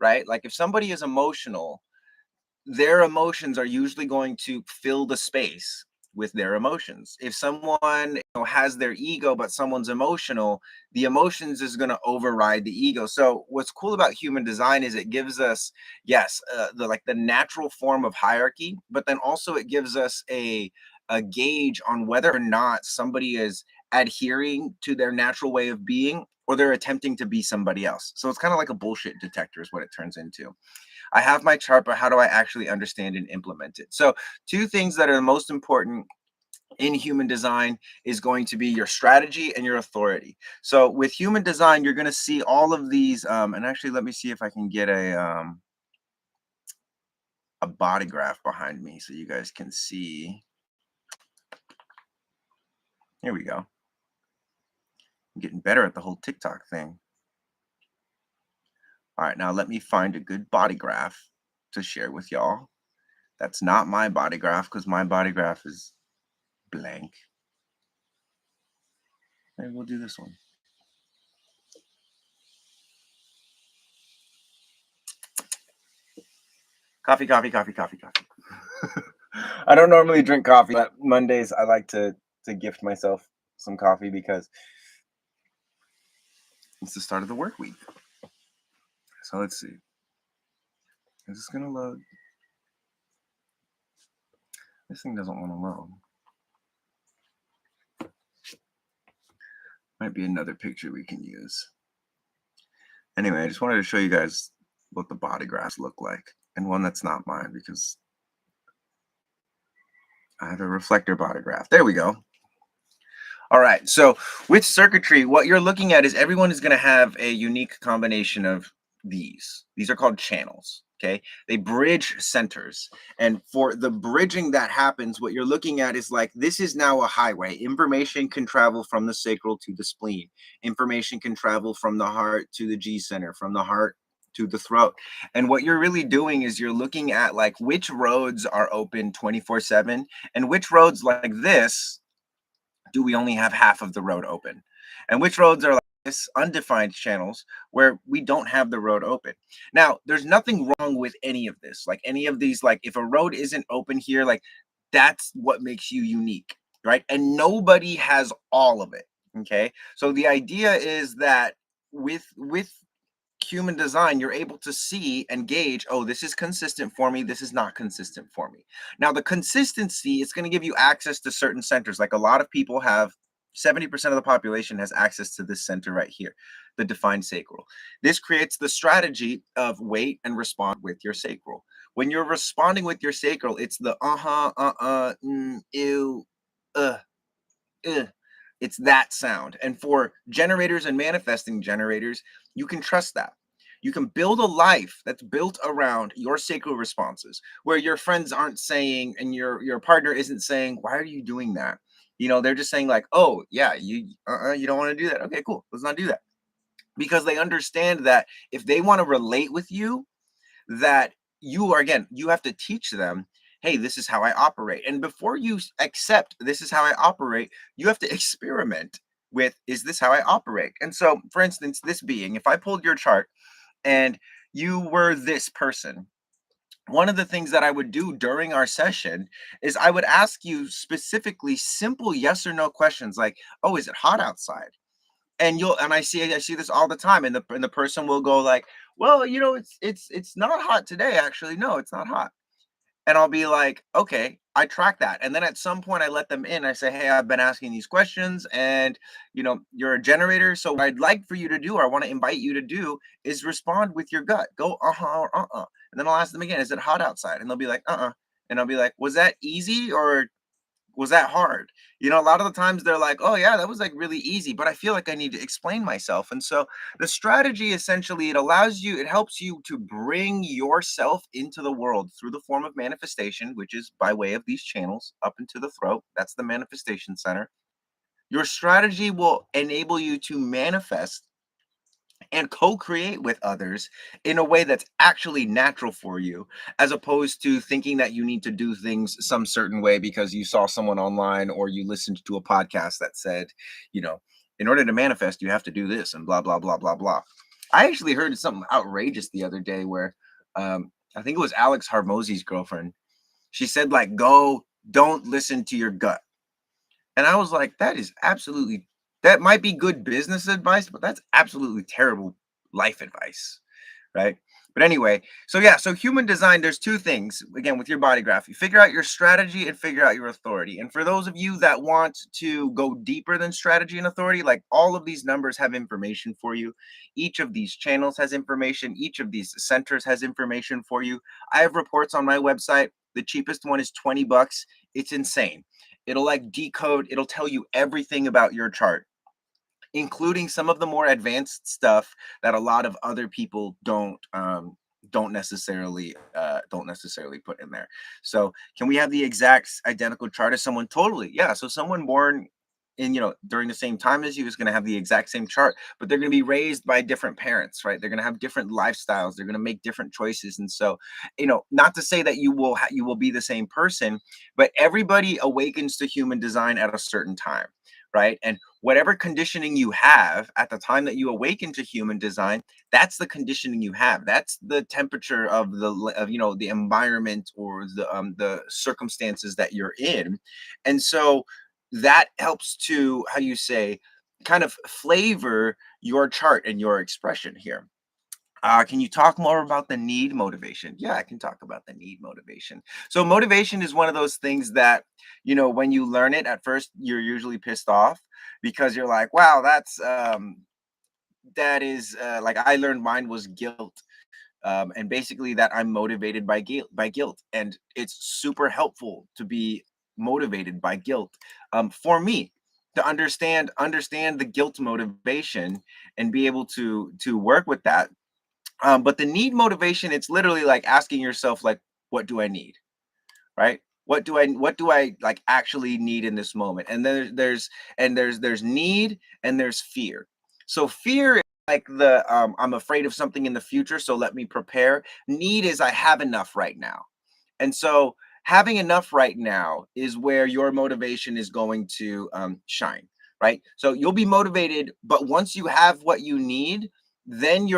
right? Like if somebody is emotional, their emotions are usually going to fill the space with their emotions. If someone has their ego, but someone's emotional, the emotions is going to override the ego. So what's cool about human design is it gives us, yes, the natural form of hierarchy, but then also it gives us a gauge on whether or not somebody is adhering to their natural way of being or they're attempting to be somebody else. So it's kind of like a bullshit detector is what it turns into. I have my chart, but how do I actually understand and implement it? So, two things that are the most important in human design is going to be your strategy and your authority. So, with human design, you're going to see all of these. And actually, let me see if I can get a body graph behind me so you guys can see. Here we go. I'm getting better at the whole TikTok thing. All right, now let me find a good body graph to share with y'all. That's not my body graph because my body graph is blank. Maybe we'll do this one. Coffee, coffee, coffee, coffee, coffee. I don't normally drink coffee, but Mondays I like to gift myself some coffee because it's the start of the work week. So let's see. Is this gonna load? This thing doesn't want to load. Might be another picture we can use. Anyway, I just wanted to show you guys what the body graphs look like, and one that's not mine because I have a reflector body graph. There we go. All right. So with circuitry, what you're looking at is everyone is going to have a unique combination of these. These are called channels. Okay. They bridge centers. And for the bridging that happens, what you're looking at is like this is now a highway. Information can travel from the sacral to the spleen. Information can travel from the heart to the G center, from the heart to the throat. And what you're really doing is you're looking at like which roads are open 24/7 and which roads like this do we only have half of the road open, and which roads are like this undefined channels where we don't have the road open. Now there's nothing wrong with any of this, like any of these, like if a road isn't open here, like that's what makes you unique, right? And nobody has all of it. Okay, so the idea is that with human design, you're able to see and gauge, oh, this is consistent for me, this is not consistent for me. Now, the consistency is going to give you access to certain centers. Like a lot of people have 70% of the population has access to this center right here, the defined sacral. This creates the strategy of wait and respond with your sacral. When you're responding with your sacral, it's the ew, uh, uh. It's that sound. And for generators and manifesting generators, you can trust that. You can build a life that's built around your sacral responses, where your friends aren't saying and your partner isn't saying, "Why are you doing that?" They're just saying like, "Oh, yeah, you don't want to do that. Okay, cool. Let's not do that." Because they understand that if they want to relate with you, that you are, again, you have to teach them, hey, this is how I operate. And before you accept this is how I operate, you have to experiment with, is this how I operate? And so, for instance, this being, if I pulled your chart and you were this person, one of the things that I would do during our session is I would ask you specifically simple yes or no questions like, oh, is it hot outside? And I see this all the time, and the person will go like, well, it's not hot today, actually. No, it's not hot. And I'll be like, okay, I track that. And then at some point I let them in. I say, hey, I've been asking these questions, and you're a generator. So what I'd like for you to do, or I want to invite you to do, is respond with your gut. Go uh-huh or uh-uh. And then I'll ask them again, is it hot outside? And they'll be like, uh-uh. And I'll be like, was that easy or was that hard? A lot of the times they're like, oh yeah, that was like really easy, but I feel like I need to explain myself. And so the strategy, essentially, it helps you to bring yourself into the world through the form of manifestation, which is by way of these channels up into the throat. That's the manifestation center. Your strategy will enable you to manifest and co-create with others in a way that's actually natural for you, as opposed to thinking that you need to do things some certain way because you saw someone online or you listened to a podcast that said, you know in order to manifest you have to do this and blah blah blah blah blah. I actually heard something outrageous the other day where I think it was Alex Harmosi's girlfriend. She said, like, go, don't listen to your gut. And I was like, that is absolutely, that might be good business advice, but that's absolutely terrible life advice. Right? But anyway, so yeah, so human design, there's two things again with your body graph. You figure out your strategy and figure out your authority. And for those of you that want to go deeper than strategy and authority, like all of these numbers have information for you. Each of these channels has information, each of these centers has information for you. I have reports on my website. The cheapest one is 20 bucks. It's insane. It'll like decode, it'll tell you everything about your chart, including some of the more advanced stuff that a lot of other people don't necessarily put in there. So can we have the exact identical chart as someone? Totally, yeah. So someone born in, during the same time as you is going to have the exact same chart, but they're going to be raised by different parents, right? They're going to have different lifestyles, they're going to make different choices. And so, not to say that you will be the same person, but everybody awakens to human design at a certain time, right? And whatever conditioning you have at the time that you awaken to human design, that's the conditioning you have. That's the temperature of the environment or the circumstances that you're in. And so that helps to, how you say, kind of flavor your chart and your expression here. Can you talk more about the need motivation? Yeah, I can talk about the need motivation. So motivation is one of those things that, when you learn it at first, you're usually pissed off because you're like, wow, that is like I learned mine was guilt. And basically that I'm motivated by guilt. And it's super helpful to be motivated by guilt. For me, to understand the guilt motivation and be able to work with that. But the need motivation, it's literally like asking yourself, like, what do I need? Right? What do I like actually need in this moment? And then there's need and there's fear. So fear is like the I'm afraid of something in the future, so let me prepare. Need is I have enough right now. And so having enough right now is where your motivation is going to shine, right? So you'll be motivated, but once you have what you need, then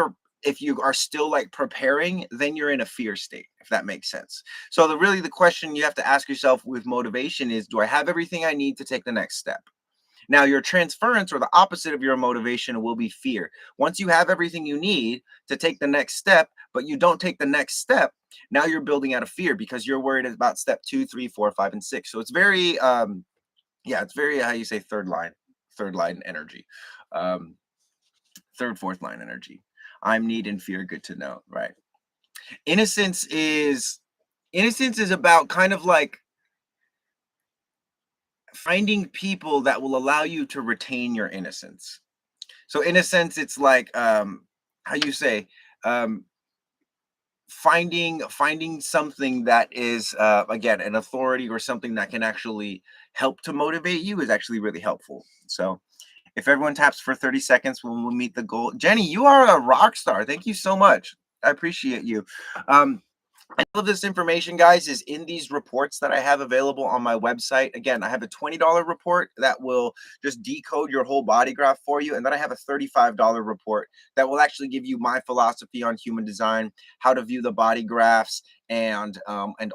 if you are still like preparing, then you're in a fear state, if that makes sense. So the question you have to ask yourself with motivation is, do I have everything I need to take the next step? Now, your transference or the opposite of your motivation will be fear. Once you have everything you need to take the next step, but you don't take the next step, now you're building out of fear because you're worried about step 2, 3, 4, 5, and 6. So it's very, yeah, it's very, how you say, third line energy, um, third, fourth line energy. I'm need and fear, good to know, right? Innocence is innocence is about kind of like finding people that will allow you to retain your innocence. So in a sense, it's like how you say, um finding something that is again an authority or something that can actually help to motivate you is actually really helpful. So if everyone taps for 30 seconds, we'll meet the goal. Jenny, you are a rock star. Thank you so much. I appreciate you. um all of this information, guys, is in these reports that I have available on my website. Again, I have a $20 report that will just decode your whole body graph for you. And then I have a $35 report that will actually give you my philosophy on human design, how to view the body graphs, and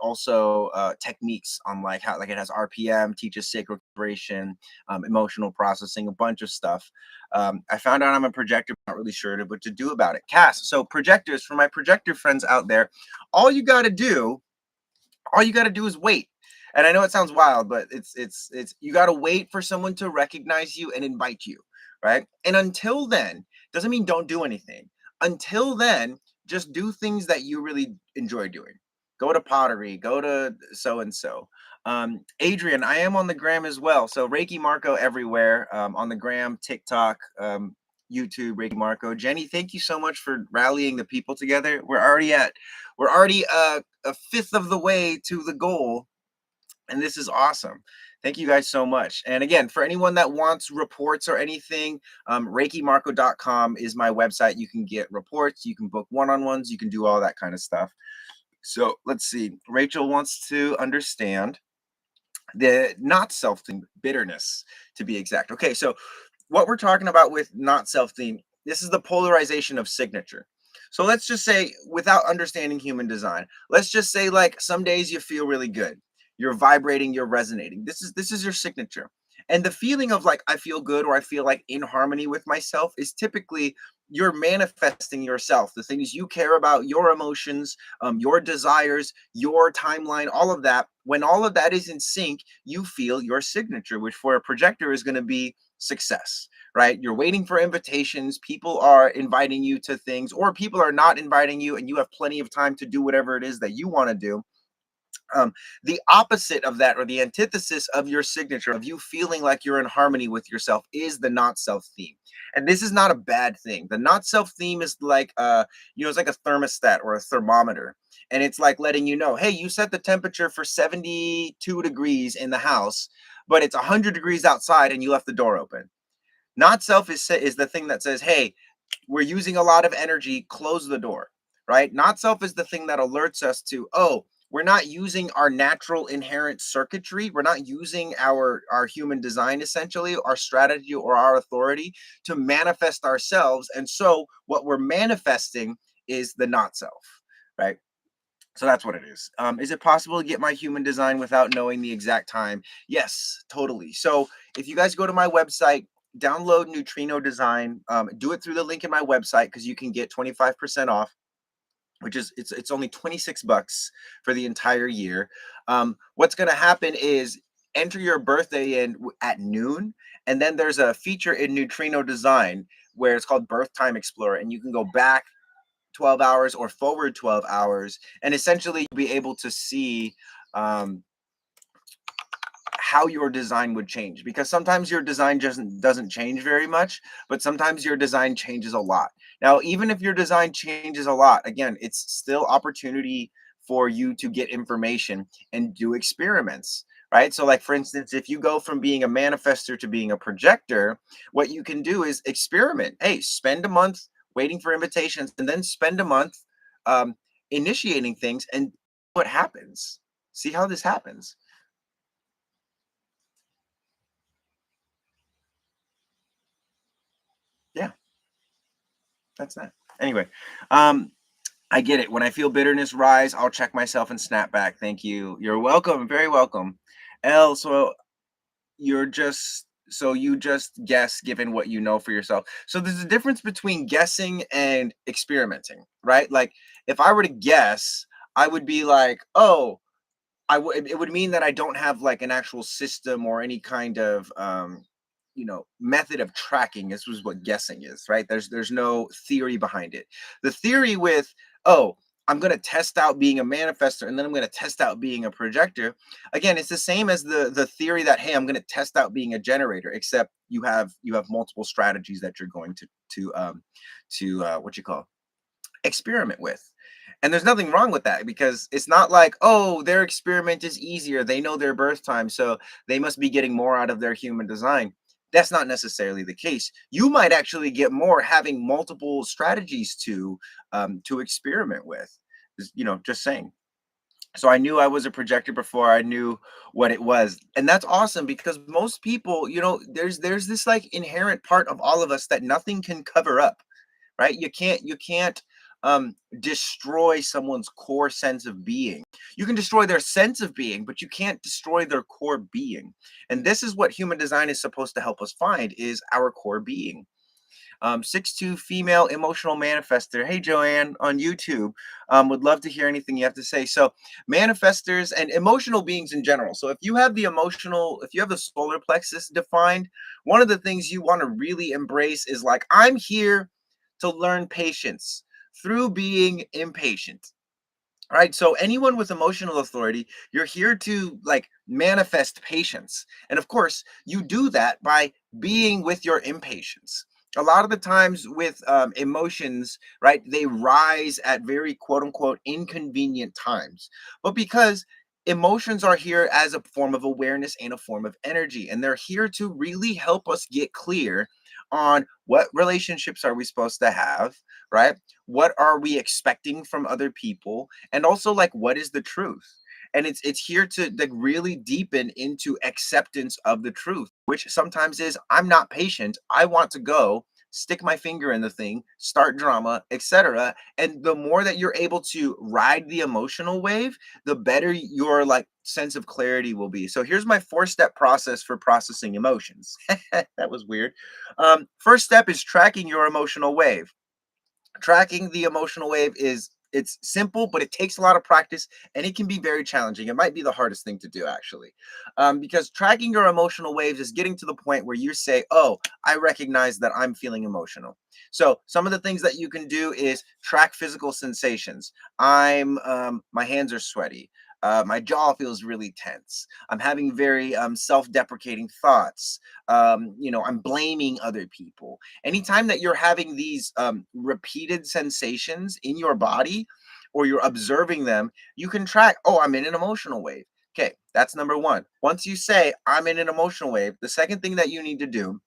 also techniques on like how, like, it has RPM, teaches sacral vibration, emotional processing, a bunch of stuff. I found out I'm a projector, not really sure what to do about it. Cass, so projectors, for my projector friends out there, all you got to do all you got to do is wait. And I know it sounds wild, but it's you got to wait for someone to recognize you and invite you, right? And until then, doesn't mean don't do anything. Until then, just do things that you really enjoy doing. Go to pottery, go to so and so. Adrian, I am on the gram as well. So Reiki Marco everywhere, on the gram, TikTok, YouTube, Reiki Marco. Jenny, thank you so much for rallying the people together. We're already a fifth of the way to the goal, and this is awesome. Thank you guys so much. And again, for anyone that wants reports or anything, reikimarco.com is my website. You can get reports, you can book one-on-ones, you can do all that kind of stuff. So let's see. Rachel wants to understand the not self thing, bitterness, to be exact. Okay, so what we're talking about with not self theme, this is the polarization of signature. So let's just say, without understanding human design, let's just say like some days you feel really good. You're vibrating, you're resonating. This is your signature. And the feeling of like I feel good or I feel like in harmony with myself is typically you're manifesting yourself, the things you care about, your emotions, your desires, your timeline, all of that. When all of that is in sync, you feel your signature, which for a projector is going to be success, right? You're waiting for invitations. People are inviting you to things, or people are not inviting you, and you have plenty of time to do whatever it is that you want to do. The opposite of that, or the antithesis of your signature, of you feeling like you're in harmony with yourself, is the not self theme. And this is not a bad thing. The not self theme is like it's like a thermostat or a thermometer. And it's like letting you know, hey, you set the temperature for 72 degrees in the house, but it's 100 degrees outside and you left the door open. Not self is the thing that says, hey, we're using a lot of energy, close the door, right? Not self is the thing that alerts us to, oh, we're not using our natural inherent circuitry. We're not using our human design, essentially, our strategy or our authority to manifest ourselves. And so what we're manifesting is the not self, right? So that's what it is. Is it possible to get my human design without knowing the exact time? Yes, totally. So if you guys go to my website, download Neutrino Design, do it through the link in my website because you can get 25% off, which is it's only 26 bucks for the entire year. What's going to happen is enter your birthday in at noon, and then there's a feature in Neutrino Design where it's called Birth Time Explorer, and you can go back 12 hours or forward 12 hours and essentially be able to see um, how your design would change, because sometimes your design just doesn't change very much, but sometimes your design changes a lot. Now, even if your design changes a lot, again, it's still opportunity for you to get information and do experiments, right? So like for instance, if you go from being a manifester to being a projector, what you can do is experiment. Hey, spend a month waiting for invitations and then spend a month um, initiating things and what happens. See how this happens. Yeah. That's that. Anyway, um, I get it. When I feel bitterness rise, I'll check myself and snap back. Thank you. You're welcome. Very welcome. L, so you just guess given what you know for yourself. So there's a difference between guessing and experimenting, right? Like if I were to guess, I would be like, oh, it would mean that I don't have like an actual system or any kind of method of tracking. This was what guessing is, right? There's no theory behind it. The theory with, oh, I'm going to test out being a manifester and then I'm going to test out being a projector. Again, it's the same as the theory that, hey, I'm going to test out being a generator, except you have multiple strategies that you're going to what you call experiment with. And there's nothing wrong with that, because it's not like, oh, their experiment is easier. They know their birth time, so they must be getting more out of their human design. That's not necessarily the case. You might actually get more having multiple strategies to experiment with. Just saying. So I knew I was a projector before I knew what it was. And that's awesome, because most people, there's this like inherent part of all of us that nothing can cover up, right? You can't destroy someone's core sense of being. You can destroy their sense of being, but you can't destroy their core being. And this is what human design is supposed to help us find, is our core being. 6'2" female emotional manifester. Hey, Joanne on YouTube. Would love to hear anything you have to say. So, manifestors and emotional beings in general. So, if you have the solar plexus defined, one of the things you want to really embrace is like, I'm here to learn patience through being impatient. Right. So anyone with emotional authority, you're here to like manifest patience. And of course, you do that by being with your impatience. A lot of the times with emotions, right, they rise at very quote unquote inconvenient times. But because emotions are here as a form of awareness and a form of energy, and they're here to really help us get clear on what relationships are we supposed to have, right? What are we expecting from other people, and also like what is the truth. And it's here to like really deepen into acceptance of the truth, which sometimes is, I'm not patient, I want to go stick my finger in the thing, start drama, etc. And the more that you're able to ride the emotional wave, the better your like sense of clarity will be. So here's my four-step process for processing emotions. That was weird. First step is tracking your emotional wave. Tracking the emotional wave is, it's simple, but it takes a lot of practice, and it can be very challenging. It might be the hardest thing to do, actually, because tracking your emotional waves is getting to the point where you say, oh, I recognize that I'm feeling emotional. So some of the things that you can do is track physical sensations. My hands are sweaty. My jaw feels really tense. I'm having very self-deprecating thoughts. I'm blaming other people. Anytime that you're having these repeated sensations in your body, or you're observing them, you can track, oh, I'm in an emotional wave. Okay, that's number one. Once you say I'm in an emotional wave, the second thing that you need to do,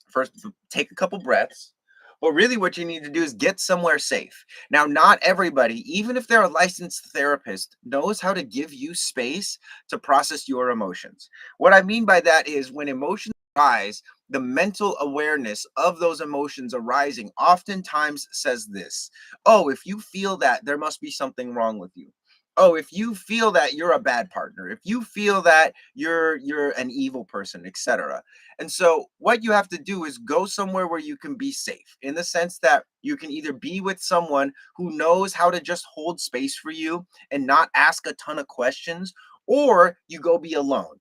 first, take a couple breaths. But really, what you need to do is get somewhere safe. Now, not everybody, even if they're a licensed therapist, knows how to give you space to process your emotions. What I mean by that is when emotions arise, the mental awareness of those emotions arising oftentimes says this: oh, if you feel that, there must be something wrong with you. Oh, if you feel that, you're a bad partner. If you feel that, you're an evil person, etc. And so, what you have to do is go somewhere where you can be safe, in the sense that you can either be with someone who knows how to just hold space for you and not ask a ton of questions, or you go be alone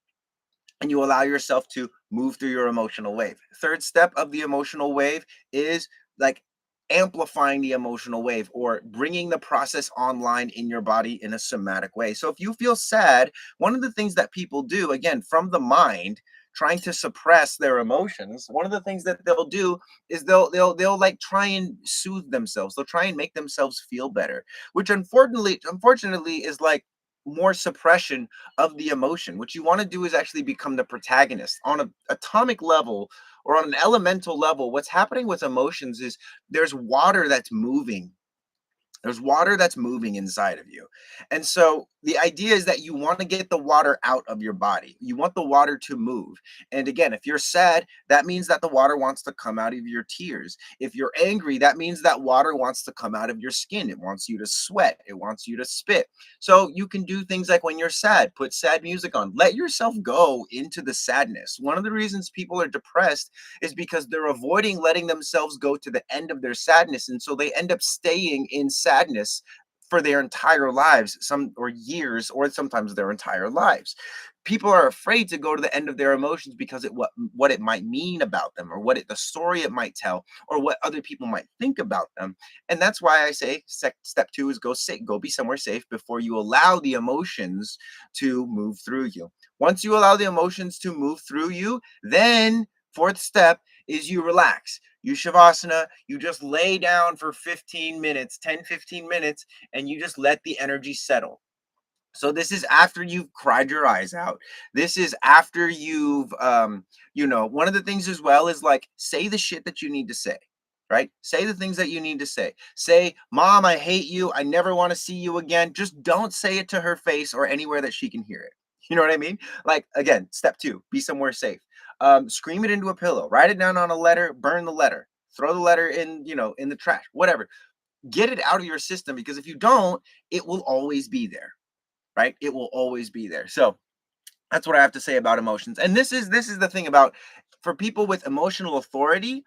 and you allow yourself to move through your emotional wave. Third step of the emotional wave is like amplifying the emotional wave, or bringing the process online in your body in a somatic way. So if you feel sad, one of the things that people do, again, from the mind, trying to suppress their emotions, one of the things that they'll do is they'll like try and soothe themselves. They'll try and make themselves feel better, which unfortunately is like more suppression of the emotion. What you want to do is actually become the protagonist on an atomic level, or on an elemental level. What's happening with emotions is there's water that's moving. There's water that's moving inside of you. And so the idea is that you want to get the water out of your body. You want the water to move. And again, if you're sad, that means that the water wants to come out of your tears. If you're angry, that means that water wants to come out of your skin. It wants you to sweat. It wants you to spit. So you can do things like, when you're sad, put sad music on. Let yourself go into the sadness. One of the reasons people are depressed is because they're avoiding letting themselves go to the end of their sadness. And so they end up staying in sadness for their entire lives, some or years, or sometimes their entire lives. People are afraid to go to the end of their emotions because what it might mean about them, or the story it might tell, or what other people might think about them. And that's why I say step two is go be somewhere safe before you allow the emotions to move through you. Once you allow the emotions to move through you, then fourth step is you relax. You shavasana, you just lay down for 15 minutes, 10, 15 minutes, and you just let the energy settle. So this is after you've cried your eyes out. This is after you've one of the things as well is like, say the shit that you need to say. Right? Say the things that you need to say. Say, Mom, I hate you. I never want to see you again. Just don't say it to her face or anywhere that she can hear it. You know what I mean? Like, again, step two, be somewhere safe. Scream it into a pillow, write it down on a letter, burn the letter, throw the letter in the trash, whatever. Get it out of your system, because if you don't, it will always be there. Right? It will always be there. So that's what I have to say about emotions. And this is the thing about, for people with emotional authority,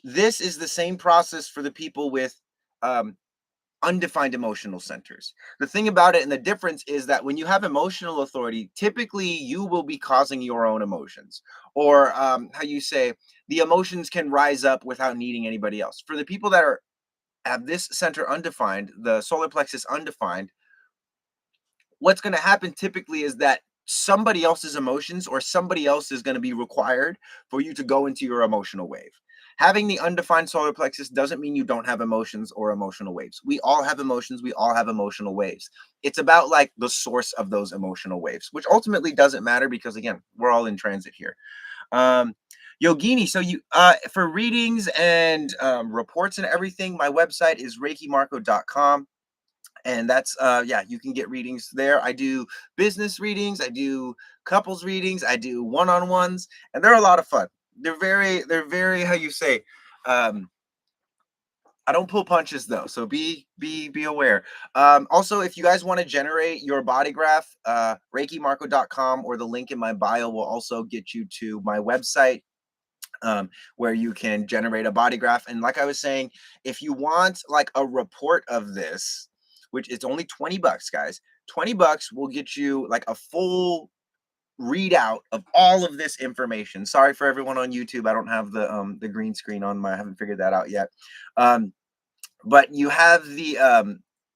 this is the same process for the people with um, undefined emotional centers. The thing about it, and the difference is that when you have emotional authority, typically you will be causing your own emotions, or how you say, the emotions can rise up without needing anybody else. For the people that have this center undefined, the solar plexus undefined, what's going to happen typically is that somebody else's emotions or somebody else is going to be required for you to go into your emotional wave. Having the undefined solar plexus doesn't mean you don't have emotions or emotional waves. We all have emotions, we all have emotional waves. It's about like the source of those emotional waves, which ultimately doesn't matter, because again, we're all in transit here. um Yogini, so you for readings and reports and everything, my website is reikimarco.com, and that's yeah, you can get readings there. I do business readings, I do couples readings, I do one-on-ones, and they're a lot of fun. They're very how you say, Um, I don't pull punches though, so be aware. Also, if you guys want to generate your body graph, reikimarco.com or the link in my bio will also get you to my website, where you can generate a body graph. And like I was saying, if you want like a report of this, which it's only 20 bucks, guys, 20 bucks will get you like a full readout of all of this information. Sorry for everyone on YouTube. I don't have the green screen on my, I haven't figured that out yet. Um, but you have the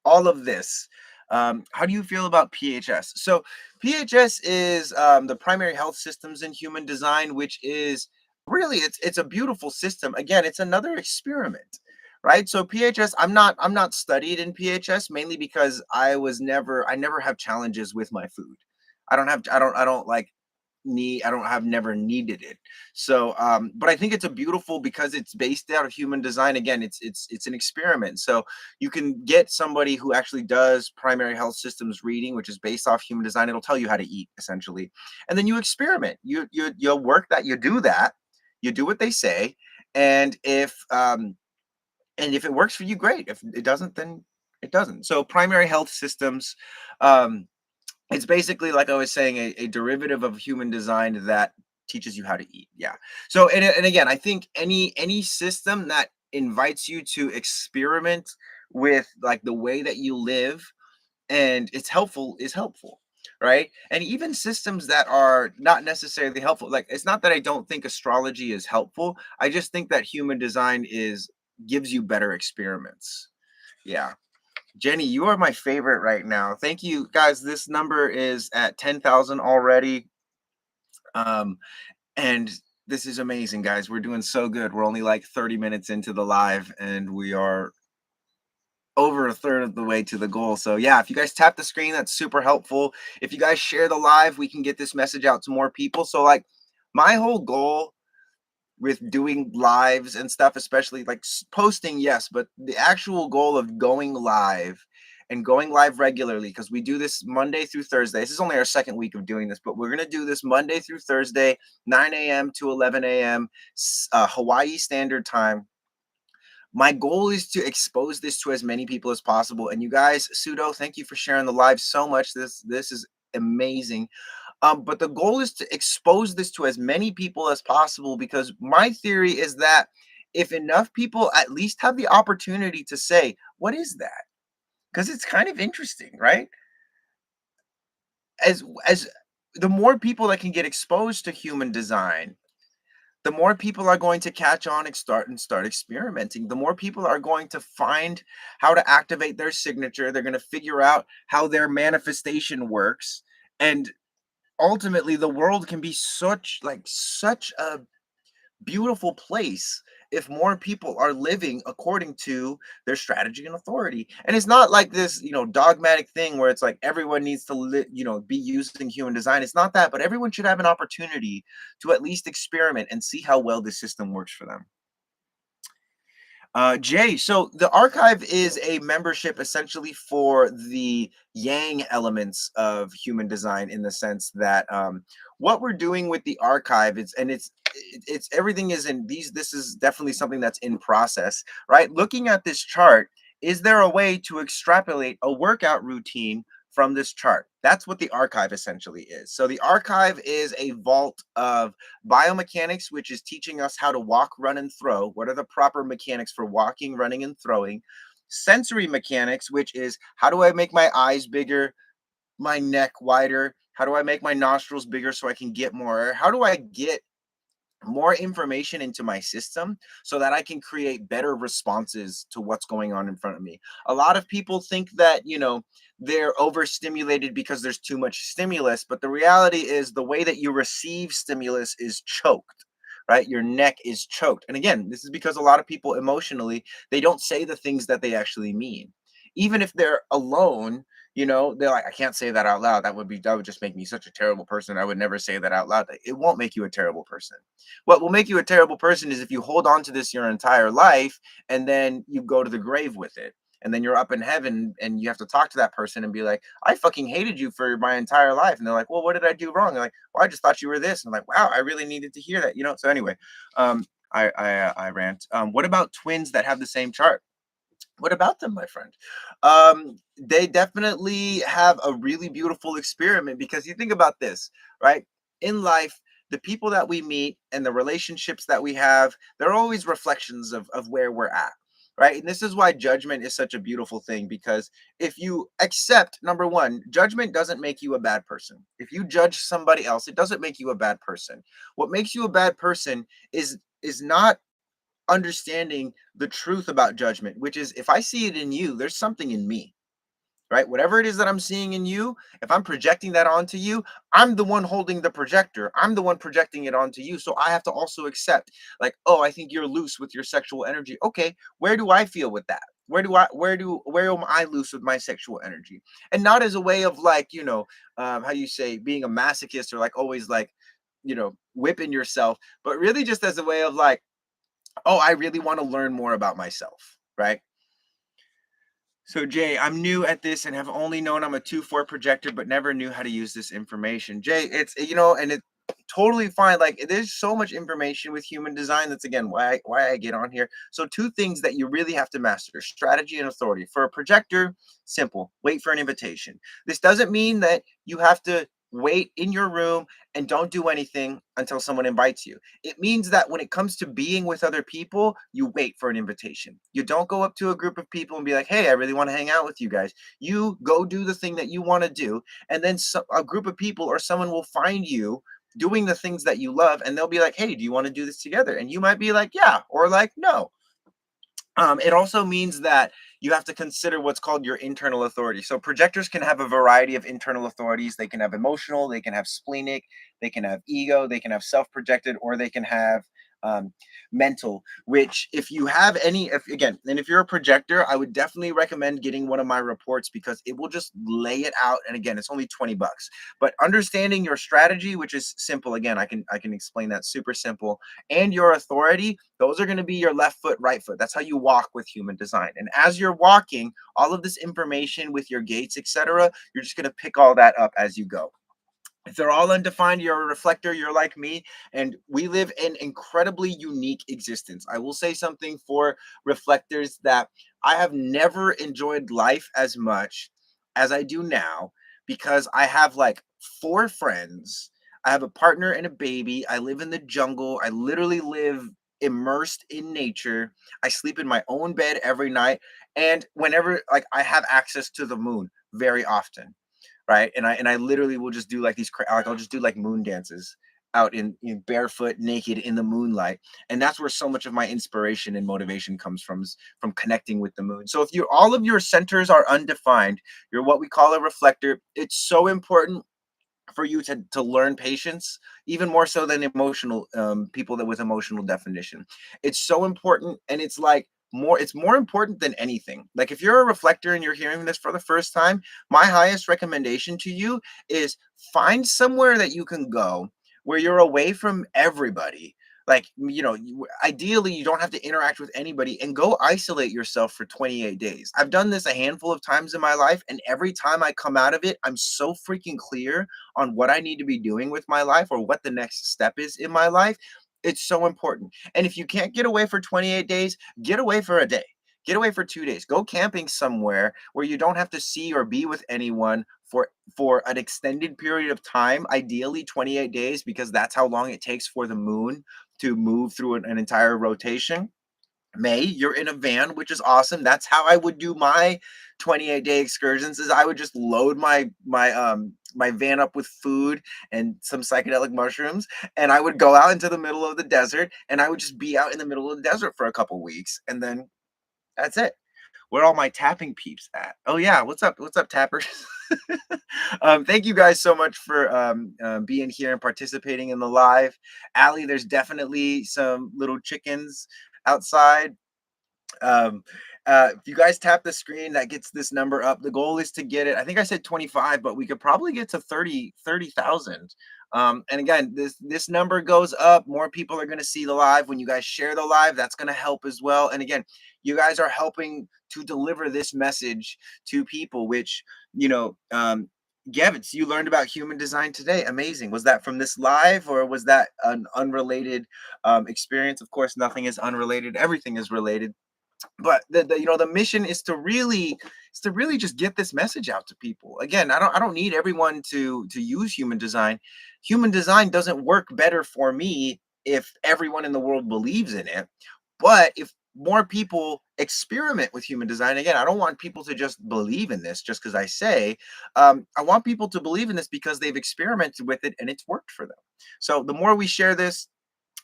all of this. How do you feel about PHS? So PHS is the primary health systems in human design, which is really it's a beautiful system. Again, it's another experiment, right? So PHS, I'm not studied in PHS mainly because I never have challenges with my food. I don't like I don't have never needed it. So but I think it's a beautiful because it's based out of human design. Again, it's an experiment. So you can get somebody who actually does primary health systems reading, which is based off human design. It'll tell you how to eat essentially. And then you experiment. You'll work that, you do that, you do what they say. And if it works for you, great. If it doesn't, then it doesn't. So primary health systems, um it's basically, like I was saying, a derivative of human design that teaches you how to eat. Yeah. So and again, I think any system that invites you to experiment with like the way that you live and it's helpful is helpful. Right. And even systems that are not necessarily helpful, like it's not that I don't think astrology is helpful. I just think that human design is gives you better experiments. Yeah. Jenny, you are my favorite right now. Thank you, guys. This number is at 10,000 already. Um, and this is amazing, guys. We're doing so good. We're only like 30 minutes into the live, and we are over a third of the way to the goal. So, yeah, if you guys tap the screen, that's super helpful. If you guys share the live, we can get this message out to more people. So, like, my whole goal with doing lives and stuff, especially like posting, yes, but the actual goal of going live and going live regularly, because we do this Monday through Thursday. This is only our second week of doing this, but we're going to do this Monday through Thursday, 9 a.m. to 11 a.m. Hawaii Standard Time. My goal is to expose this to as many people as possible. And you guys, Pseudo, thank you for sharing the live so much. This is amazing. But the goal is to expose this to as many people as possible because my theory is that if enough people at least have the opportunity to say, what is that? Because it's kind of interesting, right? As the more people that can get exposed to human design, the more people are going to catch on and start experimenting. The more people are going to find how to activate their signature. They're going to figure out how their manifestation works. And ultimately the world can be such a beautiful place if more people are living according to their strategy and authority. And it's not like this, dogmatic thing where it's like everyone needs to be using human design. It's not that, but everyone should have an opportunity to at least experiment and see how well the system works for them. Jay, so the archive is a membership essentially for the yang elements of human design in the sense that what we're doing with the archive, it's everything is in these. This is definitely something that's in process, right? Looking at this chart, is there a way to extrapolate a workout routine from this chart? That's what the archive essentially is. So the archive is a vault of biomechanics, which is teaching us how to walk, run, and throw. What are the proper mechanics for walking, running, and throwing? Sensory mechanics, which is how do I make my eyes bigger, my neck wider? How do I make my nostrils bigger so I can get more air? How do I get more information into my system so that I can create better responses to what's going on in front of me? A lot of people think that, they're overstimulated because there's too much stimulus, but the reality is the way that you receive stimulus is choked. Right? Your neck is choked. And again, this is because a lot of people emotionally, they don't say the things that they actually mean. Even if they're alone, they're like, I can't say that out loud. That would just make me such a terrible person. I would never say that out loud. It won't make you a terrible person. What will make you a terrible person is if you hold on to this your entire life and then you go to the grave with it. And then you're up in heaven and you have to talk to that person and be like, I fucking hated you for my entire life. And they're like, well, what did I do wrong? They're like, well, I just thought you were this. And I'm like, wow, I really needed to hear that. So anyway, I rant. What about twins that have the same chart? What about them, my friend? They definitely have a really beautiful experiment, because you think about this, right? In life, the people that we meet and the relationships that we have, they're always reflections of where we're at, right? And this is why judgment is such a beautiful thing, because if you accept, number one, judgment doesn't make you a bad person. If you judge somebody else, it doesn't make you a bad person. What makes you a bad person is not understanding the truth about judgment, which is, if I see it in you, there's something in me, right? Whatever it is that I'm seeing in you, if I'm projecting that onto you, I'm the one holding the projector. I'm the one projecting it onto you. So I have to also accept, like, oh, I think you're loose with your sexual energy. Okay, where do I feel with that? Where am I loose with my sexual energy? And not as a way of, like, how you say, being a masochist, or like always, like, whipping yourself, but really just as a way of, like, oh, I really want to learn more about myself, right? So, Jay, I'm new at this and have only known I'm a 2-4 projector, but never knew how to use this information. Jay, and it's totally fine. Like, there's so much information with human design. That's, again, why I get on here. So, two things that you really have to master: strategy and authority. For a projector, simple: wait for an invitation. This doesn't mean that you have to wait in your room and don't do anything until someone invites you. It means that when it comes to being with other people, you wait for an invitation. You don't go up to a group of people and be like, hey, I really want to hang out with you guys. You go do the thing that you want to do. And then a group of people or someone will find you doing the things that you love. And they'll be like, hey, do you want to do this together? And you might be like, yeah, or like, no. It also means that you have to consider what's called your internal authority. So projectors can have a variety of internal authorities. They can have emotional, they can have splenic, they can have ego, they can have self-projected, or they can have um, mental. Which, if you have any, if again, and if you're a projector, I would definitely recommend getting one of my reports, because it will just lay it out. And again, it's only $20. But understanding your strategy, which is simple. Again, I can explain that, super simple, and your authority, those are going to be your left foot, right foot. That's how you walk with human design. And as you're walking, all of this information with your gates, etc., you're just going to pick all that up as you go. If they're all undefined, you're a reflector, you're like me, and we live an incredibly unique existence. I will say something for reflectors, that I have never enjoyed life as much as I do now, because I have like 4 friends. I have a partner and a baby. I live in the jungle. I literally live immersed in nature. I sleep in my own bed every night. And whenever, like, I have access to the moon very often, right? And I literally will just do like like, I'll just do like moon dances out in barefoot, naked in the moonlight, and that's where so much of my inspiration and motivation comes from, is from connecting with the moon. So if you all of your centers are undefined, you're what we call a reflector. It's so important for you to learn patience, even more so than emotional people that with emotional definition. It's so important, and it's more important than anything. Like, if you're a reflector and you're hearing this for the first time, my highest recommendation to you is find somewhere that you can go where you're away from everybody. Like, ideally you don't have to interact with anybody, and go isolate yourself for 28 days. I've done this a handful of times in my life, and every time I come out of it, I'm so freaking clear on what I need to be doing with my life, or what the next step is in my life. It's so important. And if you can't get away for 28 days, get away for a day. Get away for 2 days. Go camping somewhere where you don't have to see or be with anyone for an extended period of time, ideally 28 days, because that's how long it takes for the moon to move through an entire rotation. You're in a van, which is awesome. That's how I would do my 28-day excursions. Is I would just load my van up with food and some psychedelic mushrooms, and I would go out into the middle of the desert, and I would just be out in the middle of the desert for a couple weeks, and then that's it. Where are all my tapping peeps at? Oh yeah, what's up? What's up, tappers? Thank you guys so much for being here and participating in the live. Allie, there's definitely some little chickens outside. um if you guys tap the screen, that gets this number up. The goal is to get it, I think I said 25, but we could probably get to 30,000. And again, this number goes up, more people are going to see the live. When you guys share the live, that's going to help as well. And again, you guys are helping to deliver this message to people, which, you know um Gevitz, you learned about human design today. Amazing. Was that from this live or was that an unrelated experience? Of course, nothing is unrelated. Everything is related. But the mission is to really just get this message out to people. Again, I don't need everyone to use human design. Human design doesn't work better for me if everyone in the world believes in it. But if more people experiment with human design, again, I don't want people to just believe in this just because I say. I want people to believe in this because they've experimented with it and it's worked for them. So the more we share this,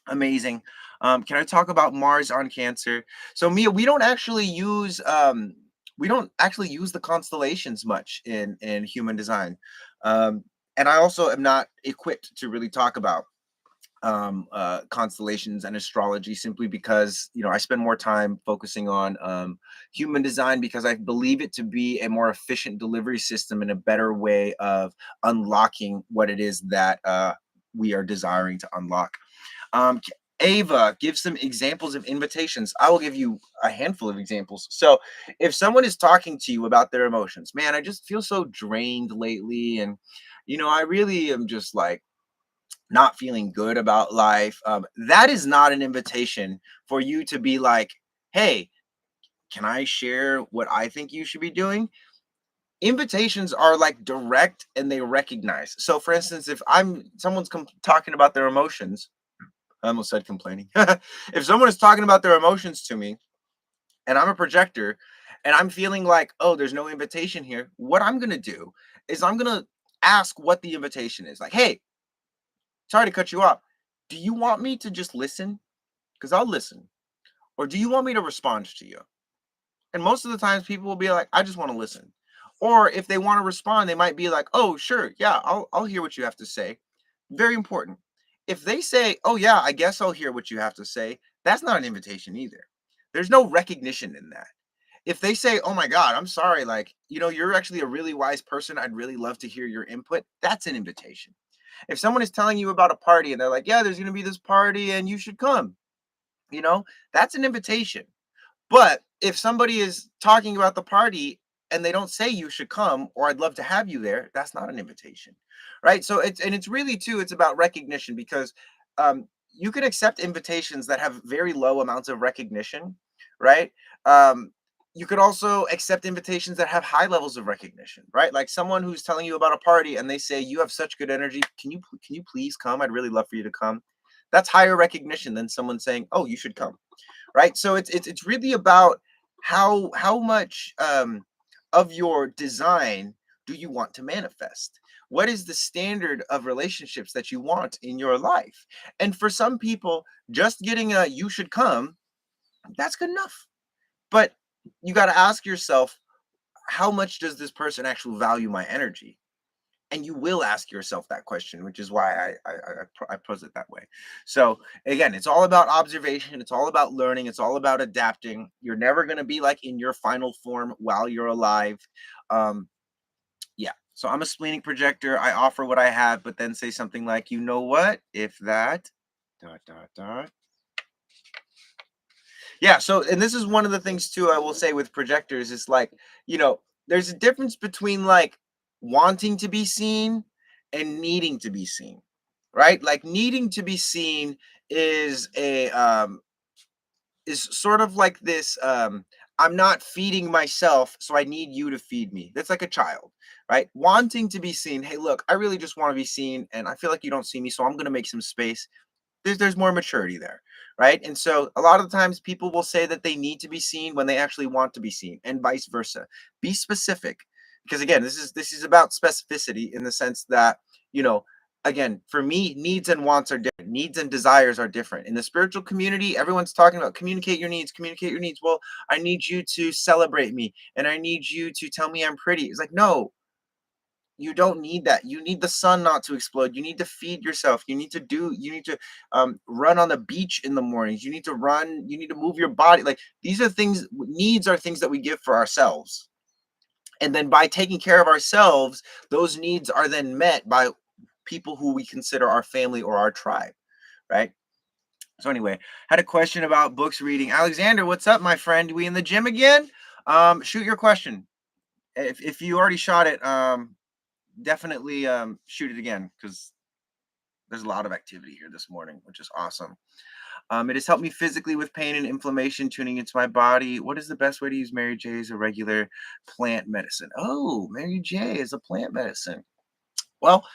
amazing. Can I talk about Mars on Cancer? So Mia, we don't actually use the constellations much in human design. Um, and I also am not equipped to really talk about constellations and astrology simply because I spend more time focusing on human design because I believe it to be a more efficient delivery system and a better way of unlocking what it is that we are desiring to unlock. Ava, give some examples of invitations. I will give you a handful of examples. So, if someone is talking to you about their emotions, man, I just feel so drained lately, and I really am just like not feeling good about life. That is not an invitation for you to be like, hey, can I share what I think you should be doing? Invitations are like direct and they recognize. So, for instance, if someone's talking about their emotions, I almost said complaining. If someone is talking about their emotions to me and I'm a projector and I'm feeling like, oh, there's no invitation here, what I'm going to do is I'm going to ask what the invitation is. Like, hey, sorry to cut you off. Do you want me to just listen? Because I'll listen. Or do you want me to respond to you? And most of the times people will be like, I just want to listen. Or if they want to respond, they might be like, oh, sure, yeah, I'll hear what you have to say. Very important. If they say, oh yeah, I guess I'll hear what you have to say, that's not an invitation either. There's no recognition in that. If they say, oh my God, I'm sorry, like, you're actually a really wise person. I'd really love to hear your input. That's an invitation. If someone is telling you about a party and they're like, yeah, there's going to be this party and you should come, you know, that's an invitation. But if somebody is talking about the party and they don't say you should come or I'd love to have you there, that's not an invitation. Right? So it's really too it's about recognition because you can accept invitations that have very low amounts of recognition, right? Um you could also accept invitations that have high levels of recognition, right? Like someone who's telling you about a party and they say you have such good energy, can you please come? I'd really love for you to come. That's higher recognition than someone saying, "Oh, you should come." Right? So it's really about how much of your design do you want to manifest? What is the standard of relationships that you want in your life? And for some people, just getting a "you should come," that's good enough. But you got to ask yourself, how much does this person actually value my energy? And you will ask yourself that question, which is why I pose it that way. So again, it's all about observation, it's all about learning, it's all about adapting. You're never going to be like in your final form while you're alive. um yeah, so I'm a splenic projector. I offer what I have, but then say something like, you know what, if that dot dot dot. Yeah, so and this is one of the things too I will say with projectors is like, you know, there's a difference between like wanting to be seen and needing to be seen. Right? Like needing to be seen is a is sort of like this I'm not feeding myself, so I need you to feed me. That's like a child, right? Wanting to be seen. Hey, look, I really just want to be seen and I feel like you don't see me, so I'm going to make some space. There's more maturity there, right? And so a lot of the times people will say that they need to be seen when they actually want to be seen, and vice versa. Be specific, because again, this is about specificity in the sense that you know. Again, for me, needs and wants are different. Needs and desires are different. In the spiritual community, everyone's talking about communicate your needs, communicate your needs. Well, I need you to celebrate me and I need you to tell me I'm pretty. It's like, no, you don't need that. You need the sun not to explode. You need to feed yourself. You need to run on the beach in the mornings. You need to run. You need to move your body. Like these are things, needs are things that we give for ourselves. And then by taking care of ourselves, those needs are then met by people who we consider our family or our tribe. Right. So anyway, had a question about books reading. Alexander, what's up, my friend? We in the gym again? Shoot your question. If you already shot it, definitely shoot it again because there's a lot of activity here this morning, which is awesome. It has helped me physically with pain and inflammation, tuning into my body. What is the best way to use Mary J as a regular plant medicine? Oh, Mary J is a plant medicine. Well,